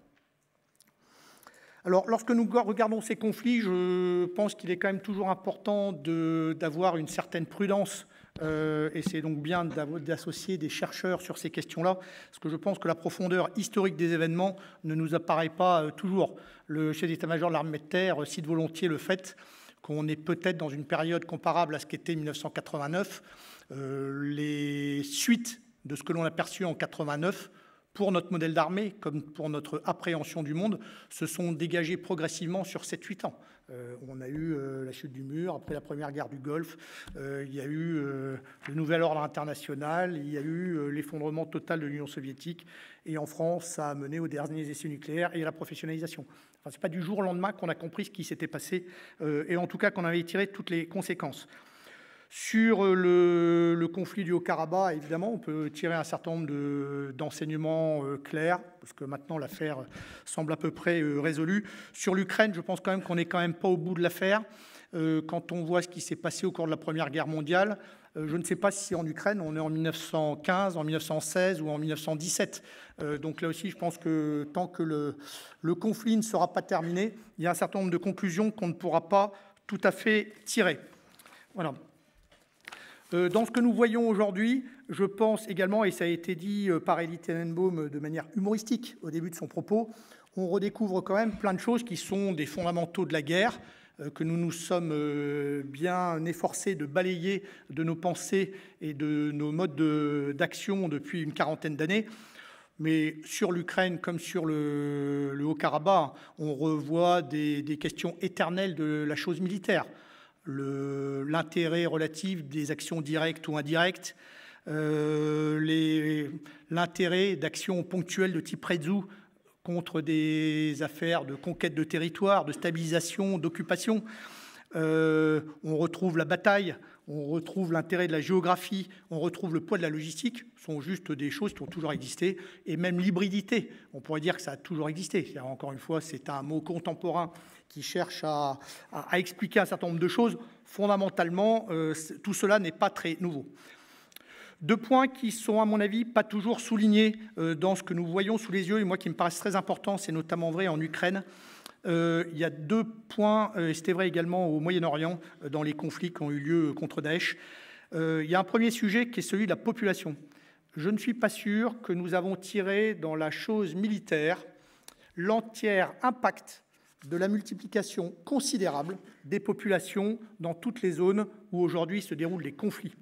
Alors, lorsque nous regardons ces conflits, je pense qu'il est quand même toujours important d'avoir une certaine prudence, et c'est donc bien d'associer des chercheurs sur ces questions-là, parce que je pense que la profondeur historique des événements ne nous apparaît pas toujours. Le chef d'état-major de l'armée de terre cite volontiers le fait qu'on est peut-être dans une période comparable à ce qu'était 1989. Les suites de ce que l'on a perçu en 89, pour notre modèle d'armée, comme pour notre appréhension du monde, se sont dégagés progressivement sur 7-8 ans. On a eu la chute du mur, après la première guerre du Golfe, il y a eu le nouvel ordre international, il y a eu l'effondrement total de l'Union soviétique, et en France, ça a mené aux derniers essais nucléaires et à la professionnalisation. Enfin, ce n'est pas du jour au lendemain qu'on a compris ce qui s'était passé, et en tout cas qu'on avait tiré toutes les conséquences. Sur le conflit du Haut-Karabakh, évidemment, on peut tirer un certain nombre d'enseignements clairs, parce que maintenant l'affaire semble à peu près résolue. Sur l'Ukraine, je pense quand même qu'on n'est quand même pas au bout de l'affaire. Quand on voit ce qui s'est passé au cours de la Première Guerre mondiale, je ne sais pas si en Ukraine, on est en 1915, en 1916 ou en 1917. Donc là aussi, je pense que tant que le conflit ne sera pas terminé, il y a un certain nombre de conclusions qu'on ne pourra pas tout à fait tirer. Voilà. Dans ce que nous voyons aujourd'hui, je pense également, et ça a été dit par Elie Tenenbaum de manière humoristique au début de son propos, on redécouvre quand même plein de choses qui sont des fondamentaux de la guerre, que nous nous sommes bien efforcés de balayer de nos pensées et de nos modes d'action depuis une quarantaine d'années. Mais sur l'Ukraine comme sur le Haut-Karabakh, on revoit des questions éternelles de la chose militaire. L'intérêt relatif des actions directes ou indirectes, l'intérêt d'actions ponctuelles de type Redzu contre des affaires de conquête de territoire, de stabilisation, d'occupation. On retrouve la bataille, on retrouve l'intérêt de la géographie, on retrouve le poids de la logistique, ce sont juste des choses qui ont toujours existé, et même l'hybridité, on pourrait dire que ça a toujours existé. Encore une fois, c'est un mot contemporain qui cherche à expliquer un certain nombre de choses. Fondamentalement, tout cela n'est pas très nouveau. Deux points qui sont, à mon avis, pas toujours soulignés dans ce que nous voyons sous les yeux, et moi qui me paraissent très importants, c'est notamment vrai en Ukraine. Il y a deux points, et c'était vrai également au Moyen-Orient, dans les conflits qui ont eu lieu contre Daesh. Il y a un premier sujet qui est celui de la population. Je ne suis pas sûr que nous avons tiré dans la chose militaire l'entier impact de la multiplication considérable des populations dans toutes les zones où aujourd'hui se déroulent les conflits.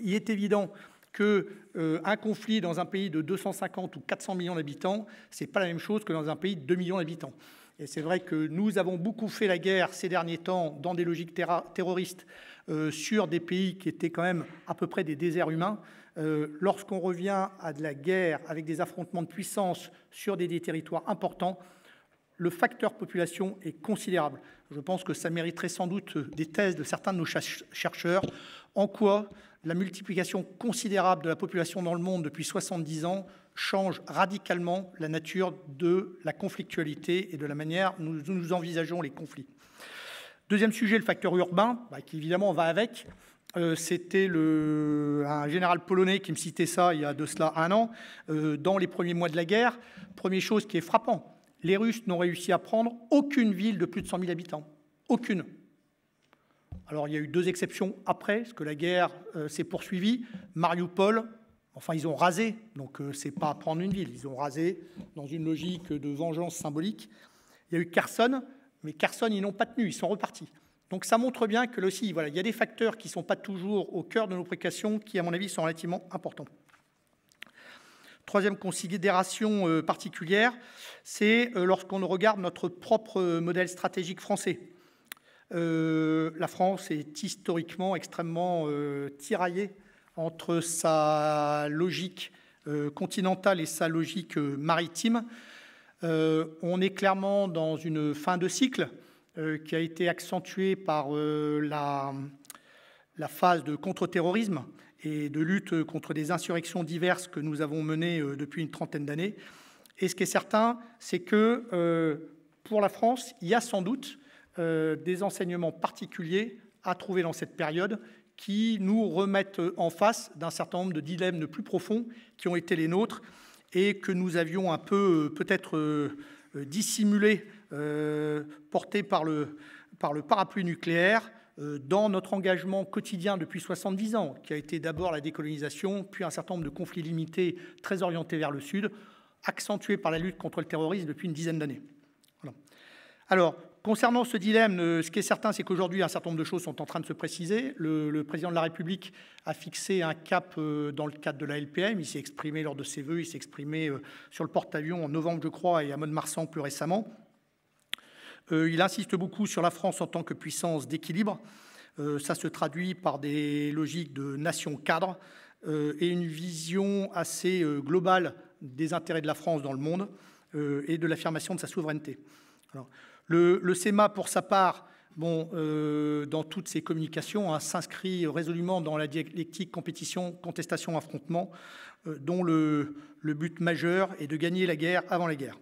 Il est évident qu'un conflit dans un pays de 250 ou 400 millions d'habitants, ce n'est pas la même chose que dans un pays de 2 millions d'habitants. Et c'est vrai que nous avons beaucoup fait la guerre ces derniers temps dans des logiques terroristes sur des pays qui étaient quand même à peu près des déserts humains. Lorsqu'on revient à de la guerre avec des affrontements de puissance sur des territoires importants, le facteur population est considérable. Je pense que ça mériterait sans doute des thèses de certains de nos chercheurs. En quoi la multiplication considérable de la population dans le monde depuis 70 ans change radicalement la nature de la conflictualité et de la manière dont nous envisageons les conflits. Deuxième sujet, le facteur urbain, qui évidemment va avec. C'était un général polonais qui me citait ça il y a de cela 1 an, dans les premiers mois de la guerre. Première chose qui est frappant, les Russes n'ont réussi à prendre aucune ville de plus de 100 000 habitants. Aucune. Alors, il y a eu 2 exceptions après, parce que la guerre s'est poursuivie. Mariupol, enfin, ils ont rasé, donc c'est pas prendre une ville. Ils ont rasé dans une logique de vengeance symbolique. Il y a eu Kherson, mais Kherson, ils n'ont pas tenu, ils sont repartis. Donc, ça montre bien que là aussi, voilà, il y a des facteurs qui ne sont pas toujours au cœur de nos précautions, qui, à mon avis, sont relativement importants. Troisième considération particulière, c'est lorsqu'on regarde notre propre modèle stratégique français. La France est historiquement extrêmement tiraillée entre sa logique continentale et sa logique maritime. On est clairement dans une fin de cycle qui a été accentuée par la phase de contre-terrorisme et de lutte contre des insurrections diverses que nous avons menées depuis une trentaine d'années. Et ce qui est certain, c'est que pour la France, il y a sans doute des enseignements particuliers à trouver dans cette période qui nous remettent en face d'un certain nombre de dilemmes plus profonds qui ont été les nôtres et que nous avions un peu peut-être dissimulés, portés par le parapluie nucléaire, dans notre engagement quotidien depuis 70 ans, qui a été d'abord la décolonisation, puis un certain nombre de conflits limités très orientés vers le sud, accentués par la lutte contre le terrorisme depuis une dizaine d'années. Voilà. Alors, concernant ce dilemme, ce qui est certain, c'est qu'aujourd'hui, un certain nombre de choses sont en train de se préciser. Le président de la République a fixé un cap dans le cadre de la LPM. Il s'est exprimé lors de ses vœux, il s'est exprimé sur le porte-avions en novembre, je crois, et à Mont-de-Marsan plus récemment. Il insiste beaucoup sur la France en tant que puissance d'équilibre. Ça se traduit par des logiques de nation cadre et une vision assez globale des intérêts de la France dans le monde et de l'affirmation de sa souveraineté. Alors, le CEMA, pour sa part, dans toutes ses communications, s'inscrit résolument dans la dialectique compétition, contestation, affrontement, dont le but majeur est de gagner la guerre avant la guerre.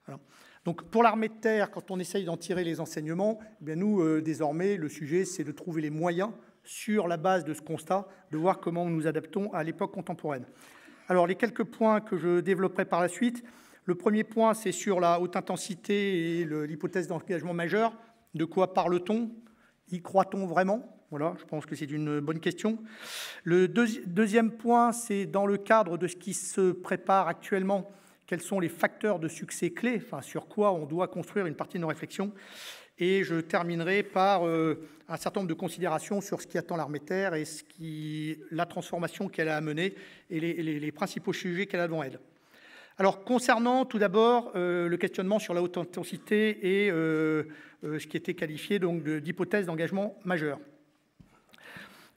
Voilà. Donc, pour l'armée de terre, quand on essaye d'en tirer les enseignements, eh bien nous, désormais, le sujet, c'est de trouver les moyens, sur la base de ce constat, de voir comment nous nous adaptons à l'époque contemporaine. Alors, les quelques points que je développerai par la suite. Le premier point, c'est sur la haute intensité et l'hypothèse d'engagement majeur. De quoi parle-t-on? Y croit-on vraiment? Voilà, je pense que c'est une bonne question. Le deuxième point, c'est dans le cadre de ce qui se prépare actuellement, quels sont les facteurs de succès clés, enfin, sur quoi on doit construire une partie de nos réflexions. Et je terminerai par un certain nombre de considérations sur ce qui attend l'armée de terre et la transformation qu'elle a à mener et les principaux sujets qu'elle a devant elle. Alors, concernant tout d'abord le questionnement sur la haute intensité et ce qui était qualifié d'hypothèse d'engagement majeur.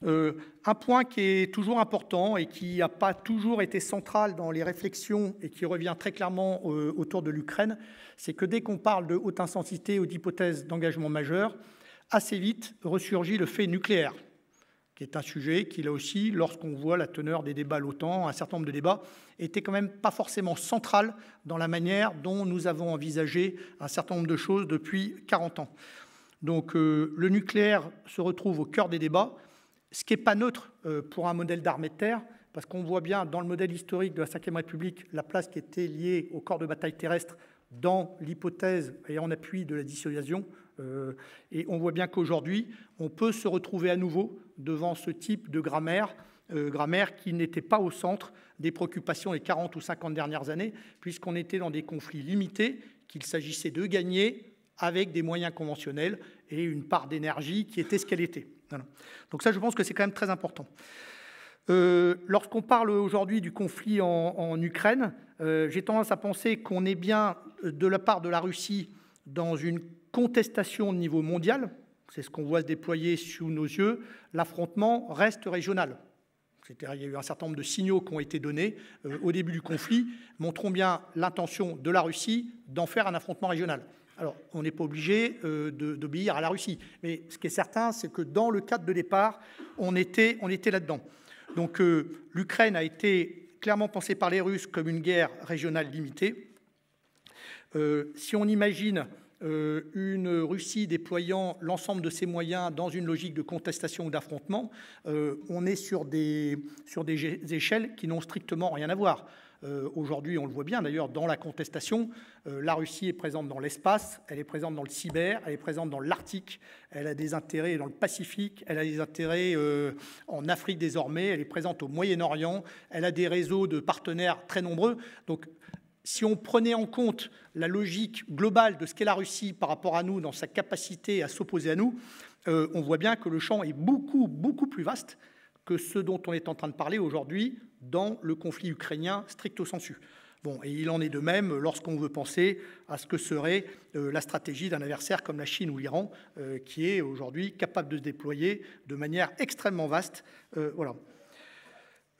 Un point qui est toujours important et qui n'a pas toujours été central dans les réflexions et qui revient très clairement autour de l'Ukraine, c'est que dès qu'on parle de haute intensité ou d'hypothèse d'engagement majeur, assez vite ressurgit le fait nucléaire, qui est un sujet qui, là aussi, lorsqu'on voit la teneur des débats à l'OTAN, un certain nombre de débats, était quand même pas forcément central dans la manière dont nous avons envisagé un certain nombre de choses depuis 40 ans. Donc le nucléaire se retrouve au cœur des débats, ce qui n'est pas neutre pour un modèle d'armée de terre, parce qu'on voit bien dans le modèle historique de la Ve République la place qui était liée au corps de bataille terrestre dans l'hypothèse et en appui de la dissuasion. Et on voit bien qu'aujourd'hui, on peut se retrouver à nouveau devant ce type de grammaire qui n'était pas au centre des préoccupations des 40 ou 50 dernières années, puisqu'on était dans des conflits limités, qu'il s'agissait de gagner avec des moyens conventionnels et une part d'énergie qui était ce qu'elle était. Voilà. Donc ça, je pense que c'est quand même très important. Lorsqu'on parle aujourd'hui du conflit en Ukraine, j'ai tendance à penser qu'on est bien, de la part de la Russie, dans une contestation au niveau mondial. C'est ce qu'on voit se déployer sous nos yeux. L'affrontement reste régional. C'est-à-dire qu'il y a eu un certain nombre de signaux qui ont été donnés au début du conflit, montrant bien l'intention de la Russie d'en faire un affrontement régional. Alors, on n'est pas obligé d'obéir à la Russie. Mais ce qui est certain, c'est que dans le cadre de départ, on était là-dedans. Donc, l'Ukraine a été clairement pensée par les Russes comme une guerre régionale limitée. Si on imagine une Russie déployant l'ensemble de ses moyens dans une logique de contestation ou d'affrontement, on est sur des échelles qui n'ont strictement rien à voir. Aujourd'hui, on le voit bien d'ailleurs dans la contestation, la Russie est présente dans l'espace, elle est présente dans le cyber, elle est présente dans l'Arctique, elle a des intérêts dans le Pacifique, elle a des intérêts en Afrique désormais, elle est présente au Moyen-Orient, elle a des réseaux de partenaires très nombreux. Donc, si on prenait en compte la logique globale de ce qu'est la Russie par rapport à nous, dans sa capacité à s'opposer à nous, on voit bien que le champ est beaucoup, beaucoup plus vaste que ce dont on est en train de parler aujourd'hui dans le conflit ukrainien stricto sensu. Bon, et il en est de même lorsqu'on veut penser à ce que serait la stratégie d'un adversaire comme la Chine ou l'Iran, qui est aujourd'hui capable de se déployer de manière extrêmement vaste. Voilà.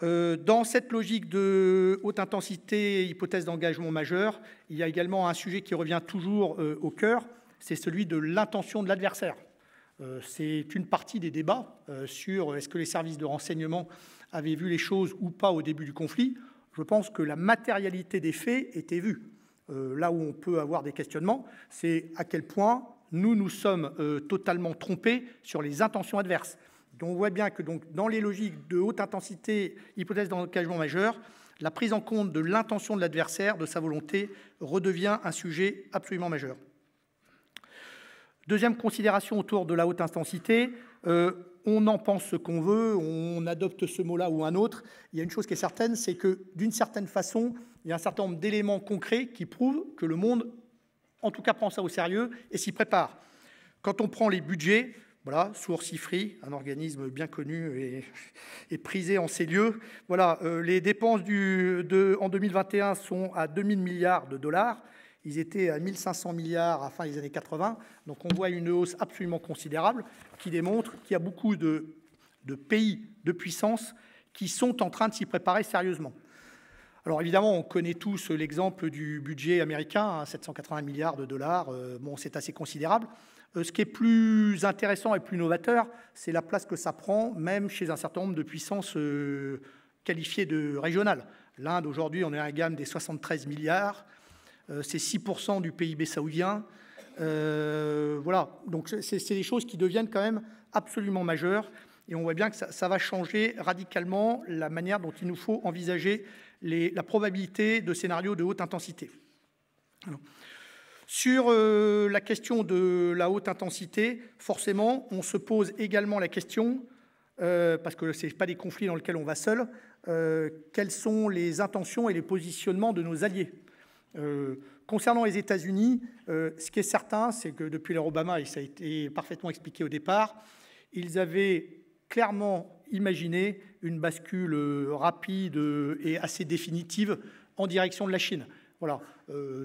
Dans cette logique de haute intensité, hypothèse d'engagement majeur, il y a également un sujet qui revient toujours au cœur, c'est celui de l'intention de l'adversaire. C'est une partie des débats sur est-ce que les services de renseignement avaient vu les choses ou pas au début du conflit. Je pense que la matérialité des faits était vue. Là où on peut avoir des questionnements, c'est à quel point nous sommes totalement trompés sur les intentions adverses. Donc on voit bien que donc, dans les logiques de haute intensité, hypothèse d'engagement majeur, la prise en compte de l'intention de l'adversaire, de sa volonté, redevient un sujet absolument majeur. Deuxième considération autour de la haute intensité, on en pense ce qu'on veut, on adopte ce mot-là ou un autre. Il y a une chose qui est certaine, c'est que d'une certaine façon, il y a un certain nombre d'éléments concrets qui prouvent que le monde, en tout cas, prend ça au sérieux et s'y prépare. Quand on prend les budgets, voilà, Source IFRI, un organisme bien connu et prisé en ces lieux, voilà, les dépenses en 2021 sont à 2000 milliards de dollars. Ils étaient à 1500 milliards à la fin des années 80. Donc on voit une hausse absolument considérable qui démontre qu'il y a beaucoup de pays, de puissances qui sont en train de s'y préparer sérieusement. Alors évidemment, on connaît tous l'exemple du budget américain, 780 milliards de dollars. Bon, c'est assez considérable. Ce qui est plus intéressant et plus novateur, c'est la place que ça prend, même chez un certain nombre de puissances qualifiées de régionales. L'Inde, aujourd'hui, on est à la gamme des 73 milliards. C'est 6% du PIB saoudien. Voilà, donc c'est des choses qui deviennent quand même absolument majeures. Et on voit bien que ça va changer radicalement la manière dont il nous faut envisager la probabilité de scénarios de haute intensité. Alors, sur la question de la haute intensité, forcément, on se pose également la question, parce que ce n'est pas des conflits dans lesquels on va seul, quelles sont les intentions et les positionnements de nos alliés. Concernant les États-Unis, ce qui est certain, c'est que depuis l'ère Obama, et ça a été parfaitement expliqué au départ, ils avaient clairement imaginé une bascule rapide et assez définitive en direction de la Chine. Voilà,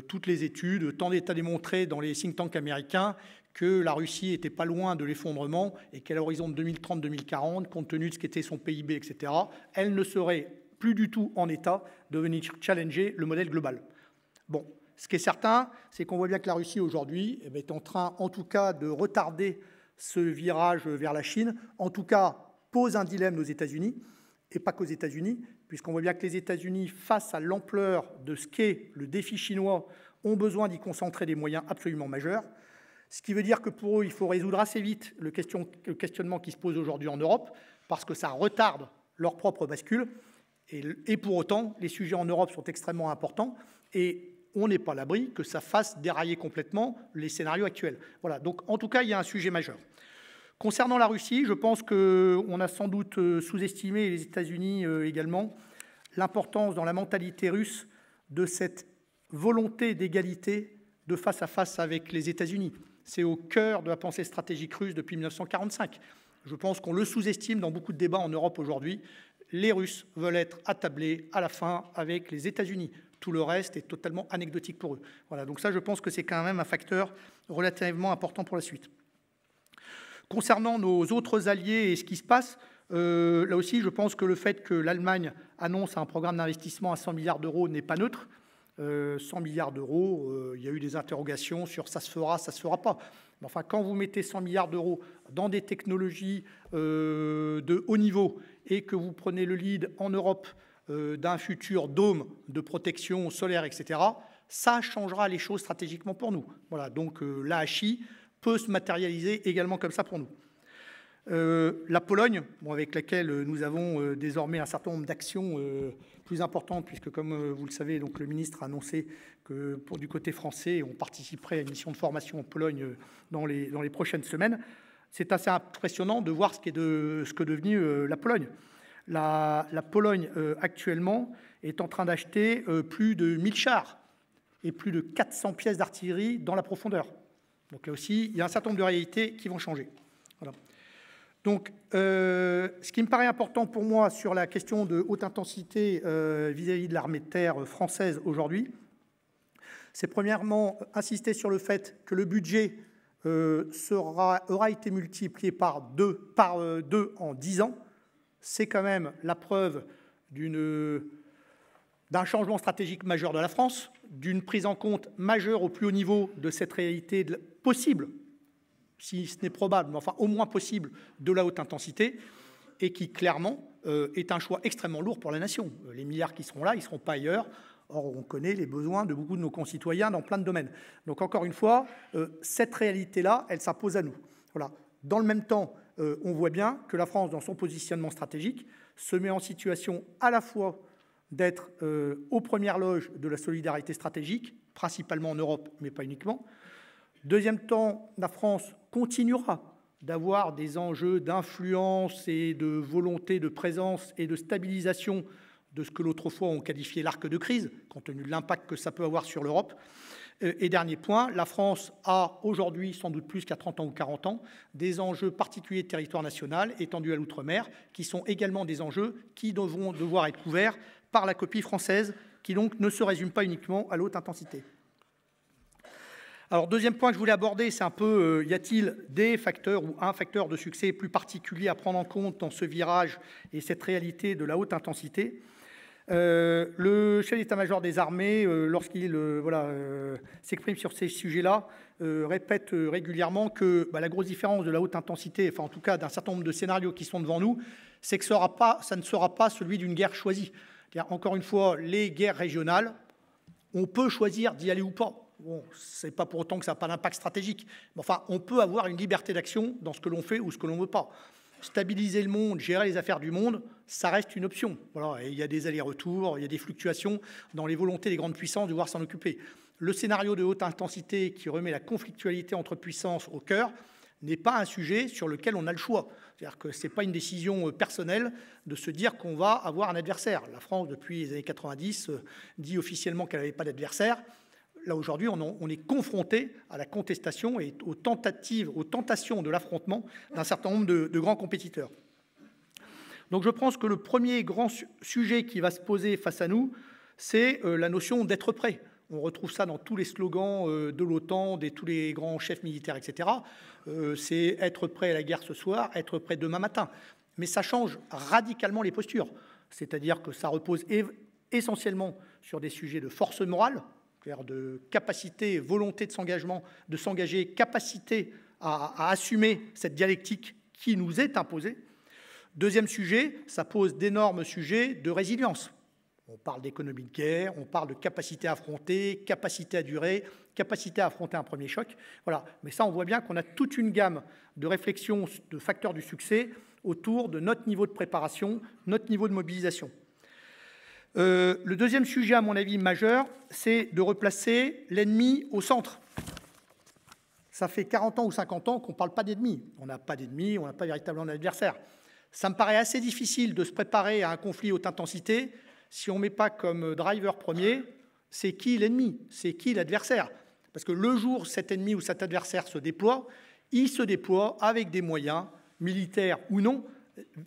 toutes les études, tant d'États démontré dans les think tanks américains que la Russie n'était pas loin de l'effondrement et qu'à l'horizon de 2030-2040, compte tenu de ce qu'était son PIB, etc., elle ne serait plus du tout en état de venir challenger le modèle global. Bon, ce qui est certain, c'est qu'on voit bien que la Russie aujourd'hui est en train, en tout cas, de retarder ce virage vers la Chine, en tout cas, pose un dilemme aux États-Unis, et pas qu'aux États-Unis, puisqu'on voit bien que les États-Unis, face à l'ampleur de ce qu'est le défi chinois, ont besoin d'y concentrer des moyens absolument majeurs. Ce qui veut dire que pour eux, il faut résoudre assez vite le questionnement qui se pose aujourd'hui en Europe, parce que ça retarde leur propre bascule. Et pour autant, les sujets en Europe sont extrêmement importants, et on n'est pas à l'abri que ça fasse dérailler complètement les scénarios actuels. Voilà, donc en tout cas, il y a un sujet majeur. Concernant la Russie, je pense qu'on a sans doute sous-estimé, et les États-Unis également, l'importance dans la mentalité russe de cette volonté d'égalité de face à face avec les États-Unis. C'est au cœur de la pensée stratégique russe depuis 1945. Je pense qu'on le sous-estime dans beaucoup de débats en Europe aujourd'hui. Les Russes veulent être attablés à la fin avec les États-Unis. Tout le reste est totalement anecdotique pour eux. Voilà, donc ça, je pense que c'est quand même un facteur relativement important pour la suite. Concernant nos autres alliés et ce qui se passe, là aussi, je pense que le fait que l'Allemagne annonce un programme d'investissement à 100 milliards d'euros n'est pas neutre. 100 milliards d'euros, il y a eu des interrogations sur ça se fera pas. Mais enfin, quand vous mettez 100 milliards d'euros dans des technologies de haut niveau et que vous prenez le lead en Europe d'un futur dôme de protection solaire, etc., ça changera les choses stratégiquement pour nous. Voilà, donc l'AHI peut se matérialiser également comme ça pour nous. La Pologne, avec laquelle nous avons désormais un certain nombre d'actions plus importantes, puisque comme vous le savez, donc, le ministre a annoncé que du côté français, on participerait à une mission de formation en Pologne dans les prochaines semaines. C'est assez impressionnant de voir ce qu'est devenue la Pologne. La Pologne, actuellement, est en train d'acheter plus de 1000 chars et plus de 400 pièces d'artillerie dans la profondeur. Donc là aussi, il y a un certain nombre de réalités qui vont changer. Voilà. Donc, ce qui me paraît important pour moi sur la question de haute intensité vis-à-vis de l'armée de terre française aujourd'hui, c'est premièrement insister sur le fait que le budget aura été multiplié par deux en 10 ans. C'est quand même la preuve d'un changement stratégique majeur de la France, d'une prise en compte majeure au plus haut niveau de cette réalité possible, si ce n'est probable, mais enfin au moins possible, de la haute intensité, et qui clairement est un choix extrêmement lourd pour la nation. Les milliards qui seront là, ils ne seront pas ailleurs. Or, on connaît les besoins de beaucoup de nos concitoyens dans plein de domaines. Donc, encore une fois, cette réalité-là, elle s'impose à nous. Voilà. Dans le même temps, on voit bien que la France, dans son positionnement stratégique, se met en situation à la fois d'être aux premières loges de la solidarité stratégique, principalement en Europe, mais pas uniquement. Deuxième temps, la France continuera d'avoir des enjeux d'influence et de volonté de présence et de stabilisation de ce que l'autre fois on qualifiait l'arc de crise, compte tenu de l'impact que ça peut avoir sur l'Europe. Et dernier point, la France a aujourd'hui, sans doute plus qu'à 30 ans ou 40 ans, des enjeux particuliers de territoire national étendus à l'outre-mer, qui sont également des enjeux qui devront devoir être couverts par la copie française, qui donc ne se résume pas uniquement à l'haute intensité. Alors, deuxième point que je voulais aborder, c'est un peu, y a-t-il des facteurs ou un facteur de succès plus particulier à prendre en compte dans ce virage et cette réalité de la haute intensité ? Le chef d'état-major des armées, lorsqu'il s'exprime sur ces sujets-là, répète régulièrement que la grosse différence de la haute intensité, enfin en tout cas d'un certain nombre de scénarios qui sont devant nous, c'est que ça ne sera pas celui d'une guerre choisie. Encore une fois, les guerres régionales, on peut choisir d'y aller ou pas. Bon, ce n'est pas pour autant que ça n'a pas d'impact stratégique. Mais enfin, on peut avoir une liberté d'action dans ce que l'on fait ou ce que l'on ne veut pas. Stabiliser le monde, gérer les affaires du monde, ça reste une option. Voilà, et il y a des allers-retours, il y a des fluctuations dans les volontés des grandes puissances de devoir s'en occuper. Le scénario de haute intensité qui remet la conflictualité entre puissances au cœur n'est pas un sujet sur lequel on a le choix. C'est-à-dire que ce n'est pas une décision personnelle de se dire qu'on va avoir un adversaire. La France, depuis les années 90, dit officiellement qu'elle n'avait pas d'adversaire. Là, aujourd'hui, on est confronté à la contestation et aux tentations de l'affrontement d'un certain nombre de grands compétiteurs. Donc, je pense que le premier grand sujet qui va se poser face à nous, c'est la notion d'être prêt. On retrouve ça dans tous les slogans de l'OTAN, de tous les grands chefs militaires, etc. C'est être prêt à la guerre ce soir, être prêt demain matin. Mais ça change radicalement les postures. C'est-à-dire que ça repose essentiellement sur des sujets de force morale, de capacité, volonté de s'engager, capacité à assumer cette dialectique qui nous est imposée. Deuxième sujet, ça pose d'énormes sujets de résilience. On parle d'économie de guerre, on parle de capacité à affronter, capacité à durer, capacité à affronter un premier choc. Voilà. Mais ça, on voit bien qu'on a toute une gamme de réflexions, de facteurs du succès autour de notre niveau de préparation, notre niveau de mobilisation. Le deuxième sujet, à mon avis, majeur, c'est de replacer l'ennemi au centre. Ça fait 40 ans ou 50 ans qu'on ne parle pas d'ennemi. On n'a pas d'ennemi, on n'a pas véritablement d'adversaire. Ça me paraît assez difficile de se préparer à un conflit haute intensité si on ne met pas comme driver premier, c'est qui l'ennemi, c'est qui l'adversaire. Parce que le jour où cet ennemi ou cet adversaire se déploie, il se déploie avec des moyens, militaires ou non,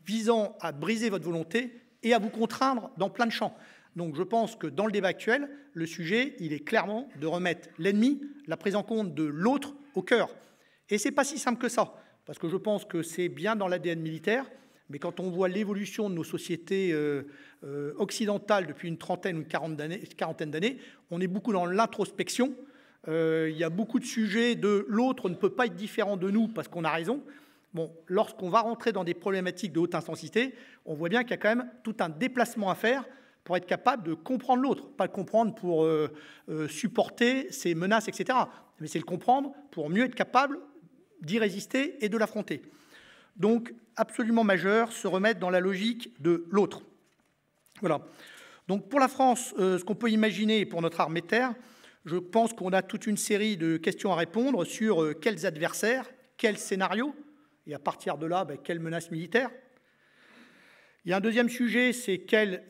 visant à briser votre volonté et à vous contraindre dans plein de champs. Donc je pense que dans le débat actuel, le sujet, il est clairement de remettre l'ennemi, la prise en compte de l'autre au cœur. Et ce n'est pas si simple que ça, parce que je pense que c'est bien dans l'ADN militaire, mais quand on voit l'évolution de nos sociétés occidentales depuis une trentaine ou une quarantaine d'années, on est beaucoup dans l'introspection. Il y a beaucoup de sujets de l'autre ne peut pas être différent de nous parce qu'on a raison. Bon, lorsqu'on va rentrer dans des problématiques de haute intensité, on voit bien qu'il y a quand même tout un déplacement à faire pour être capable de comprendre l'autre. Pas le comprendre pour supporter ses menaces, etc. Mais c'est le comprendre pour mieux être capable d'y résister et de l'affronter. donc absolument majeur, se remettre dans la logique de l'autre. Voilà. Donc pour la France, ce qu'on peut imaginer pour notre armée de terre, je pense qu'on a toute une série de questions à répondre sur quels adversaires, quels scénarios, et à partir de là, quelles menaces militaires. Il y a un deuxième sujet, c'est quel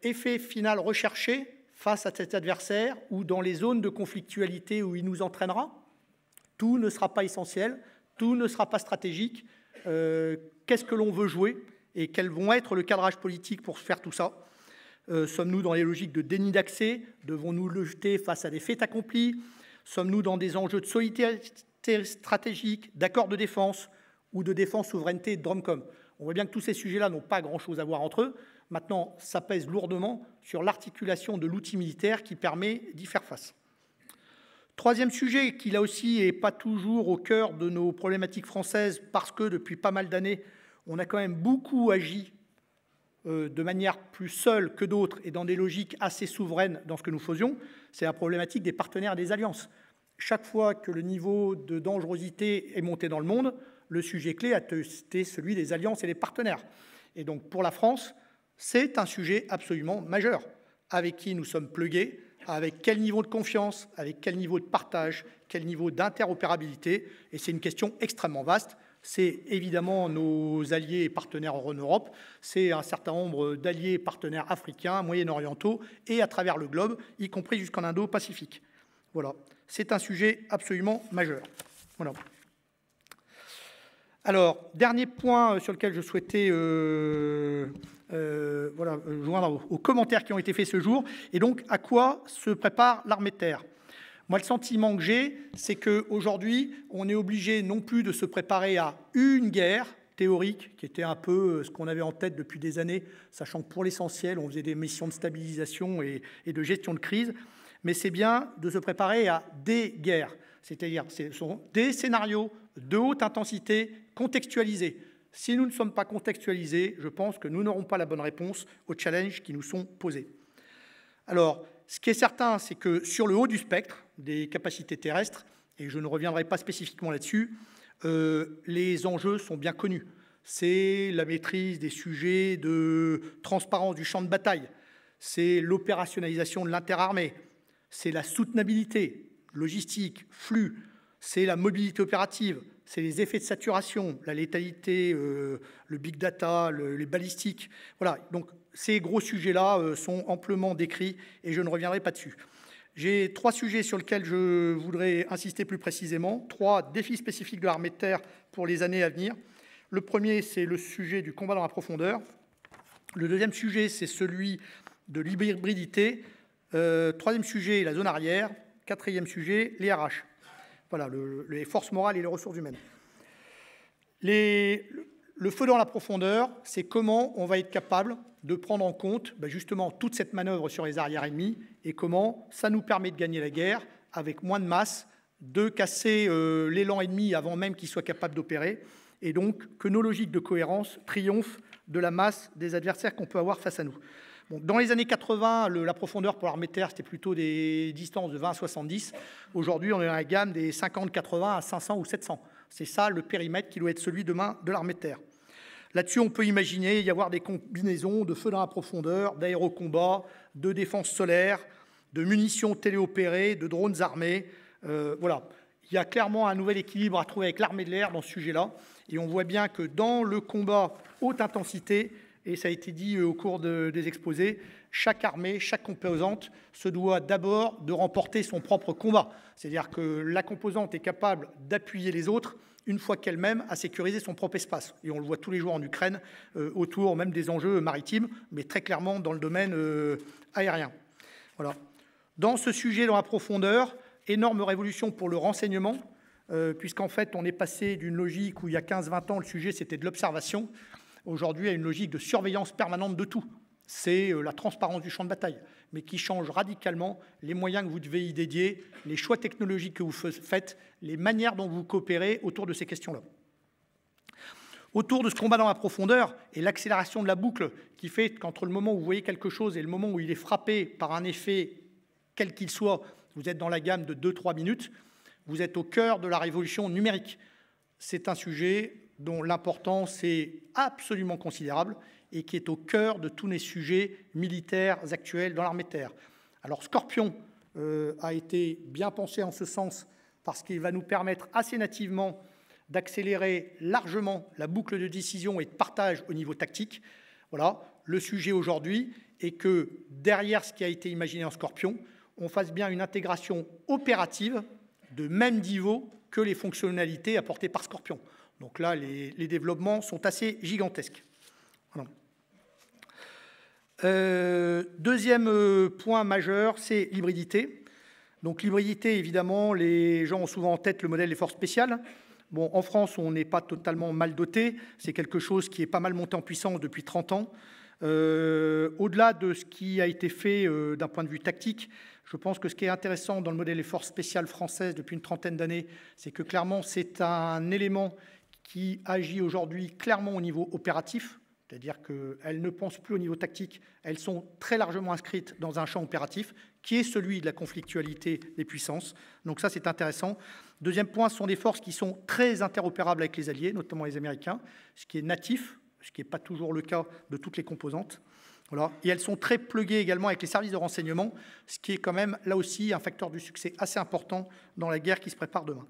effet final recherché face à cet adversaire ou dans les zones de conflictualité où il nous entraînera. Tout ne sera pas essentiel, tout ne sera pas stratégique. Qu'est-ce que l'on veut jouer et quels vont être le cadrage politique pour faire tout ça? Sommes-nous dans les logiques de déni d'accès? Devons-nous le jeter face à des faits accomplis? Sommes-nous dans des enjeux de solidarité stratégique, d'accord de défense ou de défense, souveraineté et de Dromcom? On voit bien que tous ces sujets-là n'ont pas grand-chose à voir entre eux. Maintenant, ça pèse lourdement sur l'articulation de l'outil militaire qui permet d'y faire face. Troisième sujet qui, là aussi, n'est pas toujours au cœur de nos problématiques françaises parce que depuis pas mal d'années, on a quand même beaucoup agi de manière plus seule que d'autres et dans des logiques assez souveraines dans ce que nous faisions, c'est la problématique des partenaires et des alliances. Chaque fois que le niveau de dangerosité est monté dans le monde, le sujet clé a été celui des alliances et des partenaires. Et donc pour la France, c'est un sujet absolument majeur. Avec qui nous sommes plugués, avec quel niveau de confiance, avec quel niveau de partage, quel niveau d'interopérabilité. Et c'est une question extrêmement vaste. C'est évidemment nos alliés et partenaires en Europe, c'est un certain nombre d'alliés et partenaires africains, moyen-orientaux et à travers le globe, y compris jusqu'en Indo-Pacifique. Voilà, c'est un sujet absolument majeur. Voilà. Alors, dernier point sur lequel je souhaitais joindre aux commentaires qui ont été faits ce jour, et donc à quoi se prépare l'armée de terre. Moi, le sentiment que j'ai, c'est qu'aujourd'hui, on est obligé non plus de se préparer à une guerre théorique, qui était un peu ce qu'on avait en tête depuis des années, sachant que pour l'essentiel, on faisait des missions de stabilisation et de gestion de crise, mais c'est bien de se préparer à des guerres, c'est-à-dire ce sont des scénarios de haute intensité contextualisés. Si nous ne sommes pas contextualisés, je pense que nous n'aurons pas la bonne réponse aux challenges qui nous sont posés. Alors, ce qui est certain, c'est que sur le haut du spectre des capacités terrestres, et je ne reviendrai pas spécifiquement là-dessus, les enjeux sont bien connus. C'est la maîtrise des sujets de transparence du champ de bataille, c'est l'opérationnalisation de l'interarmée, c'est la soutenabilité, logistique, flux, c'est la mobilité opérative, c'est les effets de saturation, la létalité, le big data, les balistiques. Voilà, donc ces gros sujets-là sont amplement décrits et je ne reviendrai pas dessus. J'ai 3 sujets sur lesquels je voudrais insister plus précisément, 3 défis spécifiques de l'armée de terre pour les années à venir. Le premier, c'est le sujet du combat dans la profondeur. Le deuxième sujet, c'est celui de l'hybridité. Troisième sujet, la zone arrière. Quatrième sujet, les RH. Voilà, les forces morales et les ressources humaines. Le feu dans la profondeur, c'est comment on va être capable de prendre en compte justement toute cette manœuvre sur les arrières ennemis et comment ça nous permet de gagner la guerre avec moins de masse, de casser l'élan ennemi avant même qu'il soit capable d'opérer et donc que nos logiques de cohérence triomphent de la masse des adversaires qu'on peut avoir face à nous. Bon, dans les années 80, la profondeur pour l'armée de terre, c'était plutôt des distances de 20 à 70. Aujourd'hui, on est dans la gamme des 50, 80 à 500 ou 700. C'est ça le périmètre qui doit être celui demain de l'armée de terre. Là-dessus, on peut imaginer y avoir des combinaisons de feu dans la profondeur, d'aérocombat, de défense solaire, de munitions téléopérées, de drones armés. Voilà. Il y a clairement un nouvel équilibre à trouver avec l'armée de l'air dans ce sujet-là. Et on voit bien que dans le combat haute intensité, et ça a été dit au cours des exposés, chaque armée, chaque composante se doit d'abord de remporter son propre combat. C'est-à-dire que la composante est capable d'appuyer les autres une fois qu'elle-même a sécurisé son propre espace. Et on le voit tous les jours en Ukraine, autour même des enjeux maritimes, mais très clairement dans le domaine aérien. Voilà. Dans ce sujet, dans la profondeur, énorme révolution pour le renseignement, puisqu'en fait, on est passé d'une logique où il y a 15-20 ans, le sujet, c'était de l'observation, aujourd'hui à une logique de surveillance permanente de tout. C'est la transparence du champ de bataille, mais qui change radicalement les moyens que vous devez y dédier, les choix technologiques que vous faites, les manières dont vous coopérez autour de ces questions-là. Autour de ce combat dans la profondeur et l'accélération de la boucle qui fait qu'entre le moment où vous voyez quelque chose et le moment où il est frappé par un effet, quel qu'il soit, vous êtes dans la gamme de 2-3 minutes, vous êtes au cœur de la révolution numérique. c'est un sujet dont l'importance est absolument considérable et qui est au cœur de tous les sujets militaires actuels dans l'armée de terre. Alors Scorpion a été bien pensé en ce sens parce qu'il va nous permettre assez nativement d'accélérer largement la boucle de décision et de partage au niveau tactique. Voilà, le sujet aujourd'hui est que derrière ce qui a été imaginé en Scorpion, on fasse bien une intégration opérative de même niveau que les fonctionnalités apportées par Scorpion. Donc là, les développements sont assez gigantesques. Voilà. Deuxième point majeur, c'est l'hybridité. Donc l'hybridité, évidemment, les gens ont souvent en tête le modèle des forces spéciales. Bon, en France, on n'est pas totalement mal doté. C'est quelque chose qui est pas mal monté en puissance depuis 30 ans. Au-delà de ce qui a été fait d'un point de vue tactique, je pense que ce qui est intéressant dans le modèle des forces spéciales françaises depuis une trentaine d'années, c'est que clairement, c'est un élément qui agit aujourd'hui clairement au niveau opératif. C'est-à-dire qu'elles ne pensent plus au niveau tactique, elles sont très largement inscrites dans un champ opératif qui est celui de la conflictualité des puissances. Donc ça, c'est intéressant. Deuxième point, ce sont des forces qui sont très interopérables avec les alliés, notamment les Américains, ce qui est natif, ce qui n'est pas toujours le cas de toutes les composantes. Voilà. Et elles sont très pluguées également avec les services de renseignement, ce qui est quand même, là aussi, un facteur du succès assez important dans la guerre qui se prépare demain.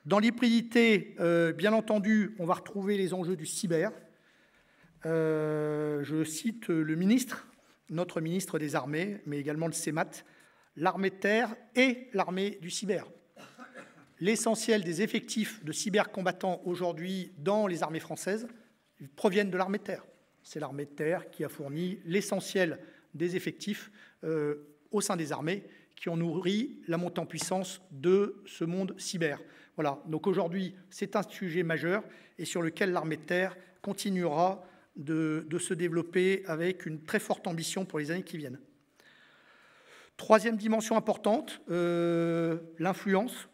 Dans l'hybridité, bien entendu, on va retrouver les enjeux du cyber. Je cite le ministre, notre ministre des Armées, mais également le CEMAT, l'armée de terre et l'armée du cyber. L'essentiel des effectifs de cybercombattants aujourd'hui dans les armées françaises proviennent de l'armée de terre. C'est l'armée de terre qui a fourni l'essentiel des effectifs au sein des armées qui ont nourri la montée en puissance de ce monde cyber. Voilà. Donc aujourd'hui, c'est un sujet majeur et sur lequel l'armée de terre continuera de se développer avec une très forte ambition pour les années qui viennent. Troisième dimension importante, l'influence.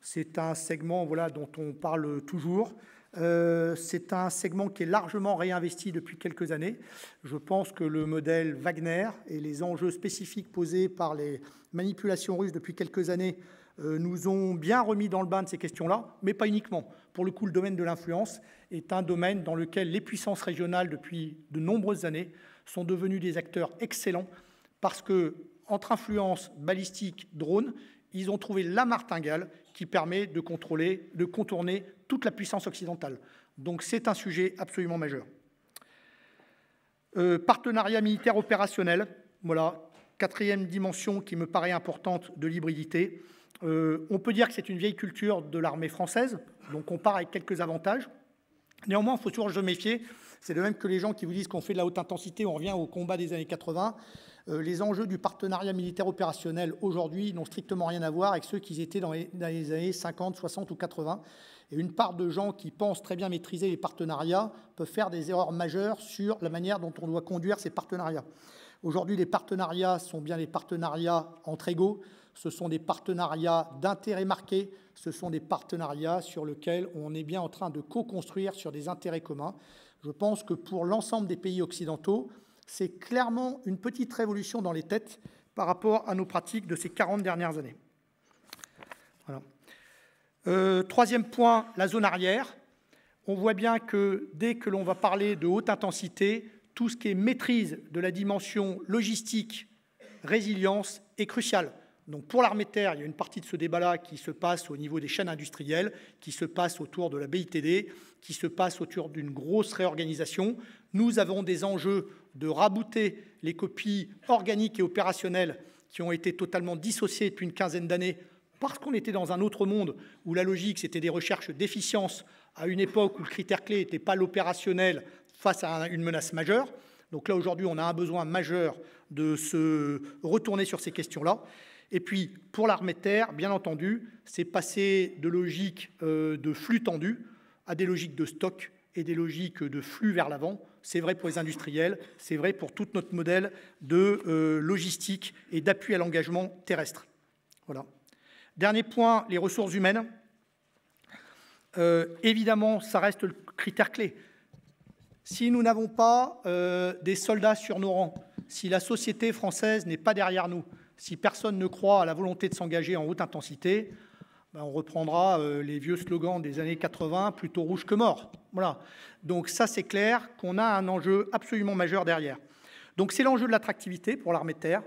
C'est un segment dont on parle toujours. C'est un segment qui est largement réinvesti depuis quelques années. Je pense que le modèle Wagner et les enjeux spécifiques posés par les manipulations russes depuis quelques années nous ont bien remis dans le bain de ces questions-là, mais pas uniquement. Pour le coup, le domaine de l'influence est un domaine dans lequel les puissances régionales, depuis de nombreuses années, sont devenues des acteurs excellents parce que, entre influence, balistique, drone, ils ont trouvé la martingale qui permet de contourner toute la puissance occidentale. Donc c'est un sujet absolument majeur. Partenariat militaire opérationnel, voilà, quatrième dimension qui me paraît importante de l'hybridité. On peut dire que c'est une vieille culture de l'armée française, donc on part avec quelques avantages. Néanmoins, il faut toujours se méfier. C'est de même que les gens qui vous disent qu'on fait de la haute intensité, on revient au combat des années 80. Les enjeux du partenariat militaire opérationnel aujourd'hui n'ont strictement rien à voir avec ceux qui étaient dans les années 50, 60 ou 80. Et une part de gens qui pensent très bien maîtriser les partenariats peuvent faire des erreurs majeures sur la manière dont on doit conduire ces partenariats. Aujourd'hui, les partenariats sont bien des partenariats entre égaux. Ce sont des partenariats d'intérêt marqué. Ce sont des partenariats sur lesquels on est bien en train de co-construire sur des intérêts communs. Je pense que pour l'ensemble des pays occidentaux, c'est clairement une petite révolution dans les têtes par rapport à nos pratiques de ces 40 dernières années. Voilà. Troisième point, la zone arrière. On voit bien que dès que l'on va parler de haute intensité, tout ce qui est maîtrise de la dimension logistique, résilience est crucial. Donc pour l'armée de terre, il y a une partie de ce débat-là qui se passe au niveau des chaînes industrielles, qui se passe autour de la BITD, qui se passe autour d'une grosse réorganisation. Nous avons des enjeux de rabooter les copies organiques et opérationnelles qui ont été totalement dissociées depuis une quinzaine d'années parce qu'on était dans un autre monde où la logique, c'était des recherches d'efficience à une époque où le critère clé n'était pas l'opérationnel face à une menace majeure. Donc là, aujourd'hui, on a un besoin majeur de se retourner sur ces questions-là. Et puis, pour l'armée de terre, bien entendu, c'est passer de logiques de flux tendus à des logiques de stock et des logiques de flux vers l'avant. C'est vrai pour les industriels, c'est vrai pour tout notre modèle de logistique et d'appui à l'engagement terrestre. Voilà. Dernier point, les ressources humaines. Évidemment, ça reste le critère clé. Si nous n'avons pas des soldats sur nos rangs, si la société française n'est pas derrière nous, si personne ne croit à la volonté de s'engager en haute intensité, on reprendra les vieux slogans des années 80, plutôt rouge que mort. Voilà. Donc ça, c'est clair qu'on a un enjeu absolument majeur derrière. Donc c'est l'enjeu de l'attractivité pour l'armée de terre.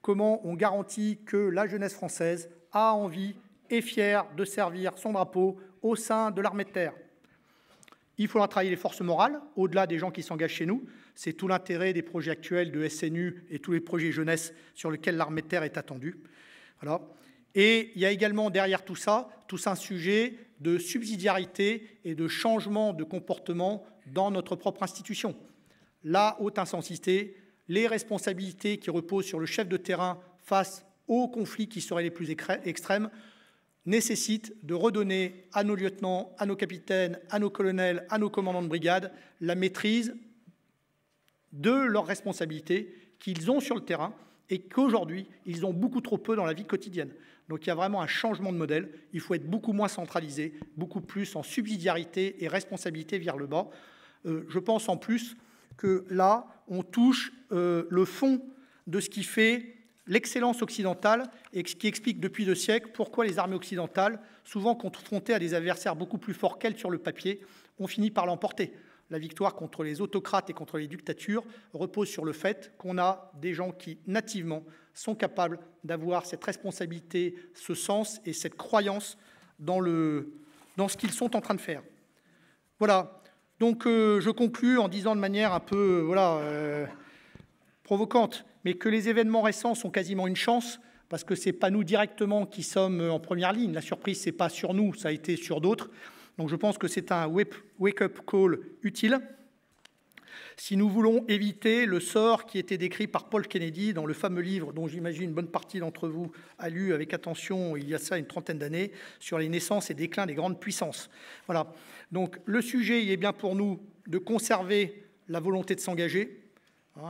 Comment on garantit que la jeunesse française a envie et fière de servir son drapeau au sein de l'armée de terre. Il faudra travailler les forces morales, au-delà des gens qui s'engagent chez nous. C'est tout l'intérêt des projets actuels de SNU et tous les projets jeunesse sur lesquels l'armée de terre est attendue. Voilà. Et il y a également derrière tout ça un sujet de subsidiarité et de changement de comportement dans notre propre institution. La haute intensité, les responsabilités qui reposent sur le chef de terrain face aux conflits qui seraient les plus extrêmes nécessitent de redonner à nos lieutenants, à nos capitaines, à nos colonels, à nos commandants de brigade la maîtrise de leurs responsabilités qu'ils ont sur le terrain et qu'aujourd'hui, ils ont beaucoup trop peu dans la vie quotidienne. Donc il y a vraiment un changement de modèle. Il faut être beaucoup moins centralisé, beaucoup plus en subsidiarité et responsabilité vers le bas. Je pense en plus que là, on touche le fond de ce qui fait l'excellence occidentale et ce qui explique depuis 2 siècles pourquoi les armées occidentales, souvent confrontées à des adversaires beaucoup plus forts qu'elles sur le papier, ont fini par l'emporter. La victoire contre les autocrates et contre les dictatures repose sur le fait qu'on a des gens qui, nativement, sont capables d'avoir cette responsabilité, ce sens et cette croyance dans ce qu'ils sont en train de faire. Voilà. Donc je conclus en disant de manière un peu provocante, mais que les événements récents sont quasiment une chance, parce que ce n'est pas nous directement qui sommes en première ligne. La surprise, ce n'est pas sur nous, ça a été sur d'autres. Donc je pense que c'est un wake-up call utile. Si nous voulons éviter le sort qui était décrit par Paul Kennedy dans le fameux livre dont j'imagine une bonne partie d'entre vous a lu avec attention il y a ça une 30aine d'années, sur les naissances et déclins des grandes puissances. Voilà. Donc le sujet, il est bien pour nous de conserver la volonté de s'engager.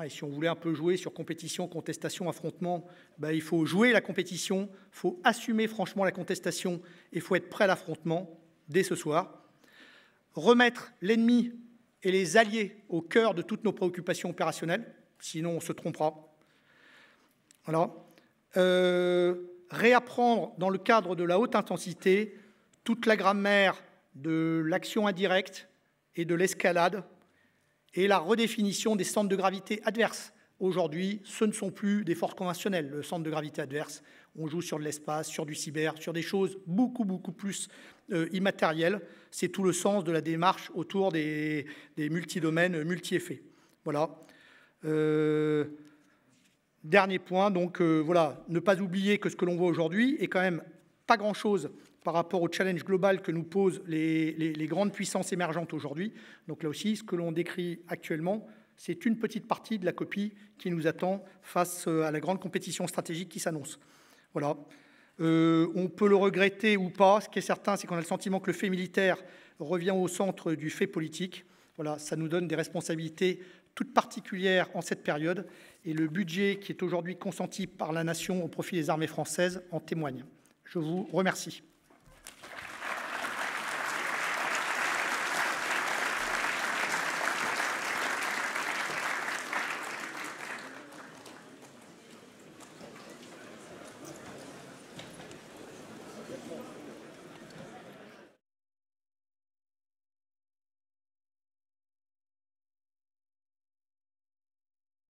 Et si on voulait un peu jouer sur compétition, contestation, affrontement, il faut jouer la compétition, il faut assumer franchement la contestation et il faut être prêt à l'affrontement dès ce soir. Remettre l'ennemi et les alliés au cœur de toutes nos préoccupations opérationnelles, sinon on se trompera. Voilà. Réapprendre dans le cadre de la haute intensité toute la grammaire de l'action indirecte et de l'escalade et la redéfinition des centres de gravité adverses. Aujourd'hui, ce ne sont plus des forces conventionnelles, le centre de gravité adverse. On joue sur de l'espace, sur du cyber, sur des choses beaucoup plus immatérielles. C'est tout le sens de la démarche autour des multidomaines, multi-effets. Voilà. Dernier point, donc voilà, ne pas oublier que ce que l'on voit aujourd'hui est quand même pas grand-chose par rapport au challenge global que nous posent les grandes puissances émergentes aujourd'hui. Donc là aussi, ce que l'on décrit actuellement, c'est une petite partie de la copie qui nous attend face à la grande compétition stratégique qui s'annonce. Voilà. On peut le regretter ou pas. Ce qui est certain, c'est qu'on a le sentiment que le fait militaire revient au centre du fait politique. Voilà, ça nous donne des responsabilités toutes particulières en cette période. Et le budget qui est aujourd'hui consenti par la nation au profit des armées françaises en témoigne. Je vous remercie.